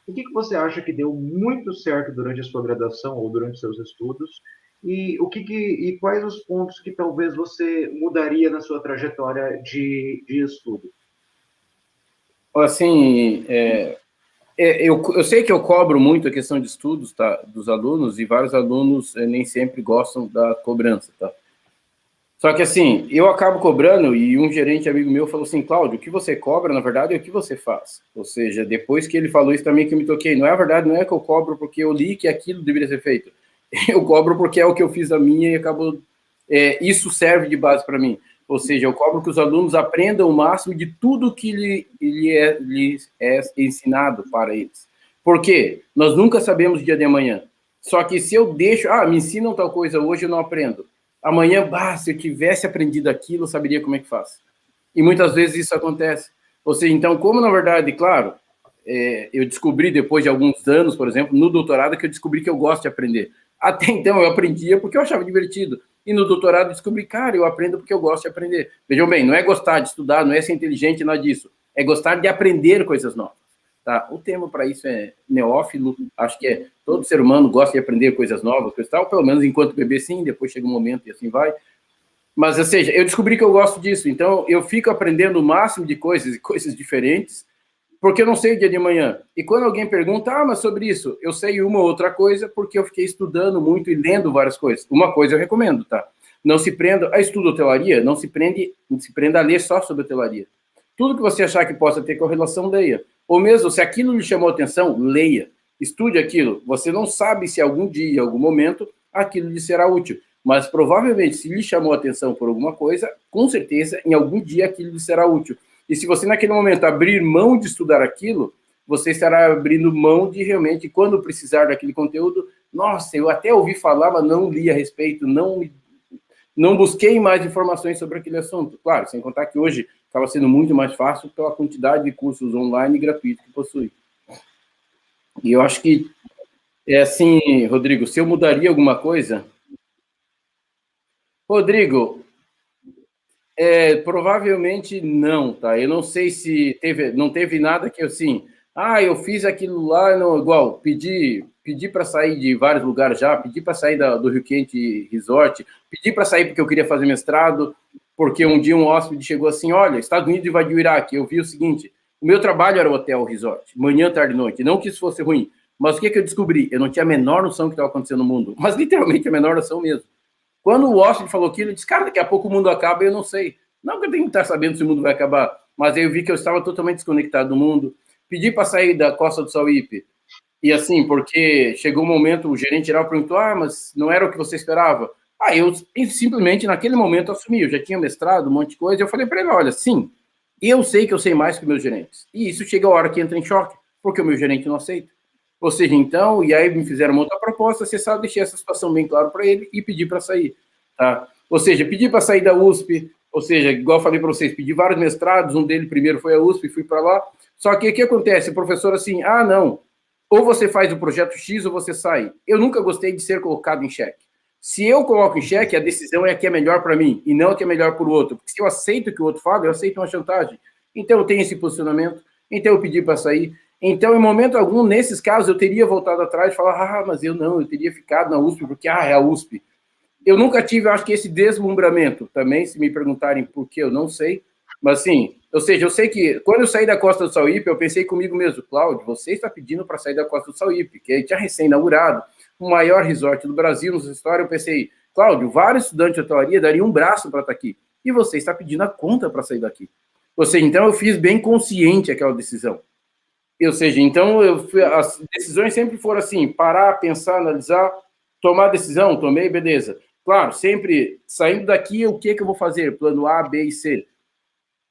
o que você acha que deu muito certo durante a sua graduação ou durante seus estudos e e quais os pontos que talvez você mudaria na sua trajetória de estudo? Assim, eu sei que eu cobro muito a questão de estudos, tá, dos alunos, e vários alunos nem sempre gostam da cobrança, tá? Só que, assim, eu acabo cobrando, e um gerente amigo meu falou assim, Cláudio, o que você cobra, na verdade, é o que você faz. Ou seja, depois que ele falou isso também que eu me toquei, não é a verdade, não é que eu cobro porque eu li que aquilo deveria ser feito. Eu cobro porque é o que eu fiz a minha e acabou... isso serve de base para mim. Ou seja, eu cobro que os alunos aprendam o máximo de tudo que lhes é ensinado para eles. Por quê? Nós nunca sabemos o dia de amanhã. Só que se eu deixo... me ensinam tal coisa hoje, eu não aprendo. Amanhã, se eu tivesse aprendido aquilo, eu saberia como é que faz. E muitas vezes isso acontece. Ou seja, então, como na verdade, claro, eu descobri depois de alguns anos, por exemplo, no doutorado, que eu descobri que eu gosto de aprender. Até então eu aprendia porque eu achava divertido. E no doutorado eu descobri, cara, eu aprendo porque eu gosto de aprender. Vejam bem, não é gostar de estudar, não é ser inteligente, nada disso. É gostar de aprender coisas novas. Tá? O termo para isso é neófilo, acho que todo ser humano gosta de aprender coisas novas, coisa tal, pelo menos enquanto bebê sim, depois chega um momento e assim vai. Mas, ou seja, eu descobri que eu gosto disso, então eu fico aprendendo o máximo de coisas e coisas diferentes, porque eu não sei o dia de amanhã. E quando alguém pergunta, mas sobre isso, eu sei uma ou outra coisa, porque eu fiquei estudando muito e lendo várias coisas. Uma coisa eu recomendo, tá? Não se prenda a estudo hotelaria, não se prenda a ler só sobre hotelaria. Tudo que você achar que possa ter correlação, leia. Ou mesmo, se aquilo lhe chamou atenção, leia. Estude aquilo. Você não sabe se algum dia, em algum momento, aquilo lhe será útil. Mas, provavelmente, se lhe chamou atenção por alguma coisa, com certeza, em algum dia, aquilo lhe será útil. E se você, naquele momento, abrir mão de estudar aquilo, você estará abrindo mão de, realmente, quando precisar daquele conteúdo, nossa, eu até ouvi falar, mas não li a respeito, não busquei mais informações sobre aquele assunto. Claro, sem contar que hoje acaba sendo muito mais fácil pela quantidade de cursos online gratuitos que possui. E eu acho que, assim, Rodrigo, se eu mudaria alguma coisa... Rodrigo, provavelmente não, tá? Eu não sei se não teve nada que, assim, eu fiz aquilo lá, não, igual, pedi para sair de vários lugares já, pedi para sair do Rio Quente Resort, pedi para sair porque eu queria fazer mestrado, porque um dia um hóspede chegou assim, olha, Estados Unidos invadiu o Iraque, eu vi o seguinte, o meu trabalho era o hotel resort, manhã, tarde e noite, não que isso fosse ruim, mas o que eu descobri? Eu não tinha a menor noção do que estava acontecendo no mundo, mas literalmente a menor noção mesmo. Quando o hóspede falou aquilo, eu disse, cara, daqui a pouco o mundo acaba e eu não sei. Não que eu tenho que estar sabendo se o mundo vai acabar, mas aí eu vi que eu estava totalmente desconectado do mundo. Pedi para sair da Costa do Sauípe. E assim, porque chegou um momento, o gerente geral perguntou, mas não era o que você esperava? Eu simplesmente, naquele momento, assumi. Eu já tinha mestrado, um monte de coisa. Eu falei para ele, olha, sim, eu sei que eu sei mais que meus gerentes. E isso chega a hora que entra em choque, porque o meu gerente não aceita. Ou seja, então, e aí me fizeram uma outra proposta, você sabe, deixei essa situação bem clara para ele e pedi para sair, tá? Ou seja, pedi para sair da USP, ou seja, igual eu falei para vocês, pedi vários mestrados, um deles primeiro foi a USP, fui para lá, só que o que acontece? O professor assim, não, ou você faz o projeto X ou você sai. Eu nunca gostei de ser colocado em xeque. Se eu coloco em xeque, a decisão é a que é melhor para mim, e não a que é melhor para o outro, porque se eu aceito o que o outro fala, eu aceito uma chantagem. Então eu tenho esse posicionamento, então eu pedi para sair. Então, em momento algum, nesses casos, eu teria voltado atrás e falar, mas eu teria ficado na USP, porque, é a USP. Eu nunca tive, acho que, esse deslumbramento também, se me perguntarem por que, eu não sei. Mas, assim, ou seja, eu sei que, quando eu saí da Costa do Sauípe, eu pensei comigo mesmo, Cláudio, você está pedindo para sair da Costa do Sauípe, que tinha recém-inaugurado, o maior resort do Brasil, nos história, eu pensei, Cláudio, vários estudantes de hotelaria dariam um braço para estar aqui, e você está pedindo a conta para sair daqui. Ou seja, então eu fiz bem consciente aquela decisão. Ou seja, então, as decisões sempre foram assim, parar, pensar, analisar, tomar decisão, tomei, beleza. claro, sempre saindo daqui, o que eu vou fazer? Plano A, B e C.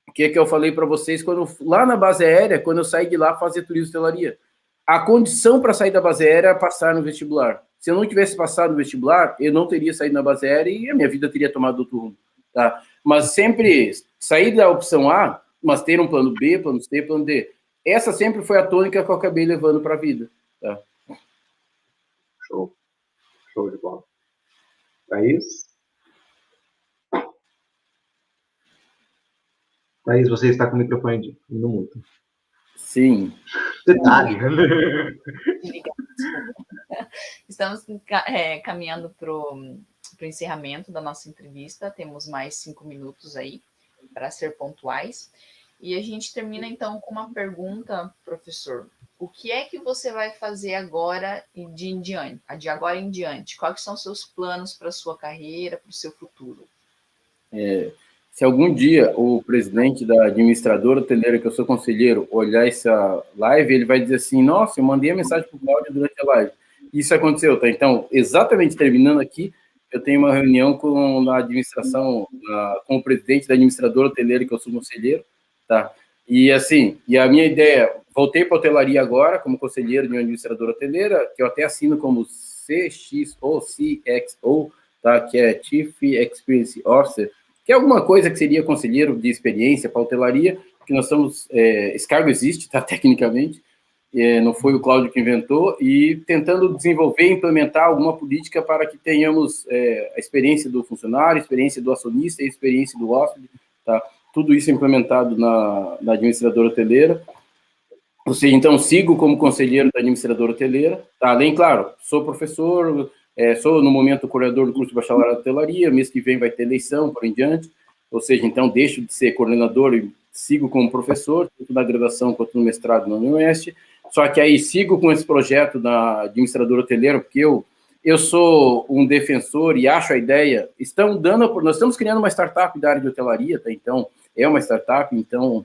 O que eu falei para vocês lá na base aérea, quando eu saí de lá fazer turismo e hotelaria. A condição para sair da base aérea era passar no vestibular. Se eu não tivesse passado no vestibular, eu não teria saído na base aérea e a minha vida teria tomado outro rumo. Tá? Mas sempre sair da opção A, mas ter um plano B, plano C, plano D. Essa sempre foi a tônica que eu acabei levando para a vida. Tá? Show. Show de bola. Thaís? Thaís, você está com o microfone no mudo. Sim. Detalhe. Estamos caminhando para o encerramento da nossa entrevista. Temos mais 5 minutos aí para ser pontuais. E a gente termina, então, com uma pergunta, professor. O que é que você vai fazer agora de agora em diante? Quais são seus planos para a sua carreira, para o seu futuro? Se algum dia o presidente da administradora hoteleira, que eu sou conselheiro, olhar essa live, ele vai dizer assim, nossa, eu mandei a mensagem para o Cláudio durante a live. Isso aconteceu, tá? Então, exatamente terminando aqui, eu tenho uma reunião com a administração, com o presidente da administradora hoteleira, que eu sou conselheiro, tá? E assim, a minha ideia, voltei para a hotelaria agora, como conselheiro de uma administradora hoteleira, que eu até assino como CXO, tá? Que é Chief Experience Officer, que é alguma coisa que seria conselheiro de experiência para a hotelaria, que nós estamos, esse cargo existe, tá, tecnicamente, não foi o Cláudio que inventou, e tentando desenvolver e implementar alguma política para que tenhamos a experiência do funcionário, a experiência do acionista e a experiência do hóspede, tá? Tudo isso implementado na administradora hoteleira. Ou seja, então, sigo como conselheiro da administradora hoteleira, tá? Além, claro, sou professor, sou, no momento, coordenador do curso de bacharelado de hotelaria, mês que vem vai ter eleição, por em diante, ou seja, então, deixo de ser coordenador e sigo como professor, tanto na graduação quanto no mestrado na UniOeste, só que aí sigo com esse projeto da administradora hoteleira, porque eu sou um defensor e acho a ideia, nós estamos criando uma startup da área de hotelaria, tá? Então, é uma startup, então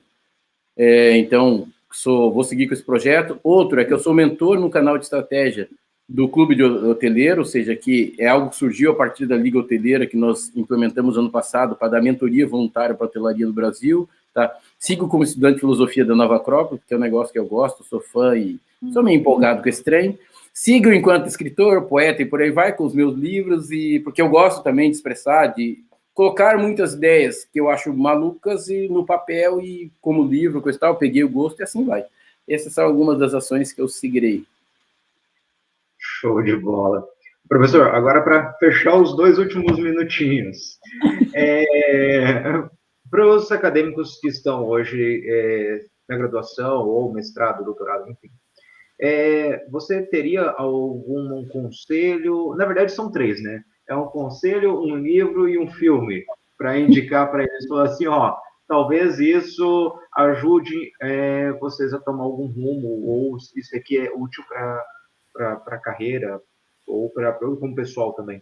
vou seguir com esse projeto. Outro é que eu sou mentor no canal de estratégia do Clube de Hoteleiro, ou seja, que é algo que surgiu a partir da Liga Hoteleira, que nós implementamos ano passado para dar mentoria voluntária para a hotelaria no Brasil. Tá? Sigo como estudante de filosofia da Nova Acrópole, que é um negócio que eu gosto, sou fã e sou meio empolgado com esse trem. Sigo enquanto escritor, poeta e por aí vai, com os meus livros, e porque eu gosto também de expressar, de colocar muitas ideias que eu acho malucas e no papel e como livro, coisa e tal, peguei o gosto e assim vai. Essas são algumas das ações que eu seguirei. Show de bola. Professor, agora para fechar os 2 últimos minutinhos. Para os acadêmicos que estão hoje na graduação ou mestrado, doutorado, enfim, você teria algum conselho? Na verdade, são 3, né? É um conselho, um livro e um filme para indicar para eles, falar assim, ó, talvez isso ajude vocês a tomar algum rumo, ou isso aqui é útil para a carreira, ou como pessoal também.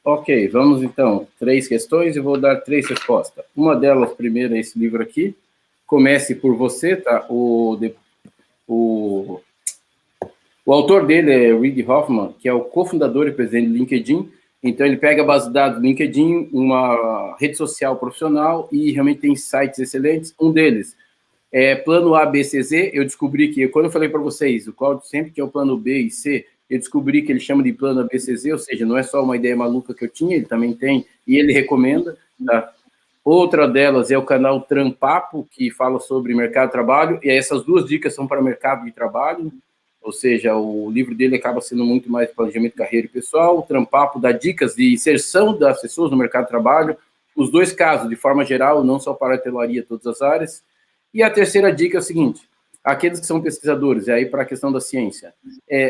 Ok, vamos então, 3 questões e vou dar 3 respostas. Uma delas, primeiro, é esse livro aqui. Comece por você, tá? O autor dele é Reid Hoffman, que é o cofundador e presidente do LinkedIn. Então, ele pega a base de dados do LinkedIn, uma rede social profissional, e realmente tem sites excelentes. Um deles é Plano A, B, C, Z. Eu descobri que, quando eu falei para vocês, o Cláudio sempre que é o plano B e C, eu descobri que ele chama de Plano A, B, C, Z, ou seja, não é só uma ideia maluca que eu tinha, ele também tem, e ele recomenda, tá? Outra delas é o canal Trampapo, que fala sobre mercado de trabalho, e essas 2 dicas são para mercado de trabalho, ou seja, o livro dele acaba sendo muito mais planejamento de carreira e pessoal. O Trampapo dá dicas de inserção das pessoas no mercado de trabalho, os 2 casos, de forma geral, não só para a hotelaria, todas as áreas. E a terceira dica é o seguinte, aqueles que são pesquisadores, e aí para a questão da ciência,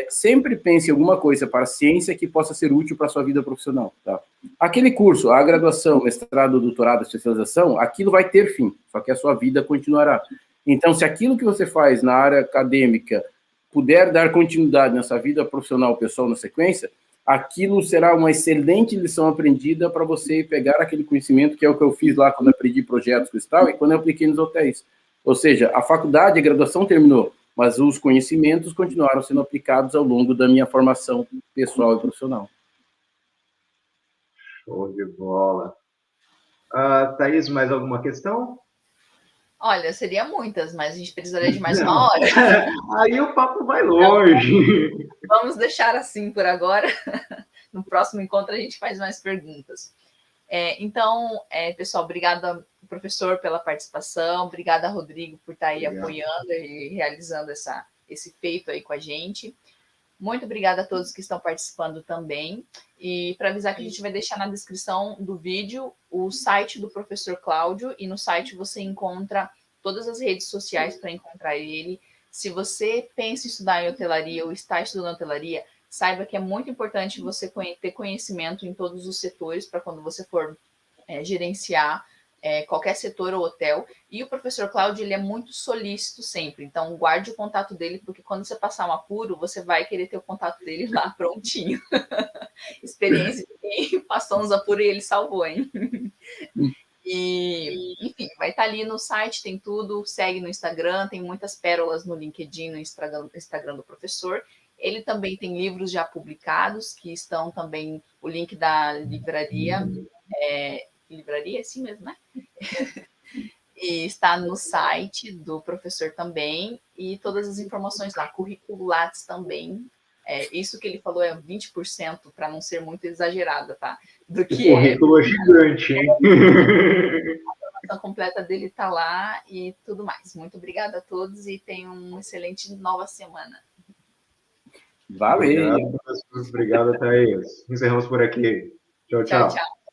sempre pense em alguma coisa para a ciência que possa ser útil para a sua vida profissional. Tá? Aquele curso, a graduação, mestrado, doutorado, especialização, aquilo vai ter fim, só que a sua vida continuará. Então, se aquilo que você faz na área acadêmica puder dar continuidade nessa vida profissional pessoal na sequência, aquilo será uma excelente lição aprendida para você pegar aquele conhecimento, que é o que eu fiz lá quando aprendi projetos cristal e quando eu apliquei nos hotéis. Ou seja, a faculdade, a graduação terminou, mas os conhecimentos continuaram sendo aplicados ao longo da minha formação pessoal e profissional. Show de bola. Thaís, mais alguma questão? Olha, seria muitas, mas a gente precisaria de mais uma hora. Aí o papo vai longe. Vamos deixar assim por agora. No próximo encontro a gente faz mais perguntas. Então, pessoal, obrigada, professor, pela participação. Obrigada, Rodrigo, por estar aí apoiando e realizando esse feito aí com a gente. Muito obrigada a todos que estão participando também. E para avisar que a gente vai deixar na descrição do vídeo o site do professor Cláudio, e no site você encontra todas as redes sociais para encontrar ele. Se você pensa em estudar em hotelaria ou está estudando hotelaria, saiba que é muito importante você ter conhecimento em todos os setores para quando você for gerenciar qualquer setor ou hotel. E o professor Cláudio, ele é muito solícito sempre, então guarde o contato dele, porque quando você passar um apuro, você vai querer ter o contato dele lá prontinho. Experiência de quem passou uns apuros e ele salvou, hein? E, enfim, vai estar ali no site, tem tudo, segue no Instagram, tem muitas pérolas no LinkedIn, no Instagram do professor. Ele também tem livros já publicados, que estão também, o link da livraria, livraria, é assim mesmo, né? E está no site do professor também, e todas as informações lá, currículo Lattes também. Isso que ele falou é 20%, para não ser muito exagerada, tá? Do que o currículo é gigante, hein? A informação completa dele está lá e tudo mais. Muito obrigada a todos e tenham uma excelente nova semana. Valeu! Obrigado, Thaís. Encerramos por aqui. Tchau, tchau. Tchau, tchau.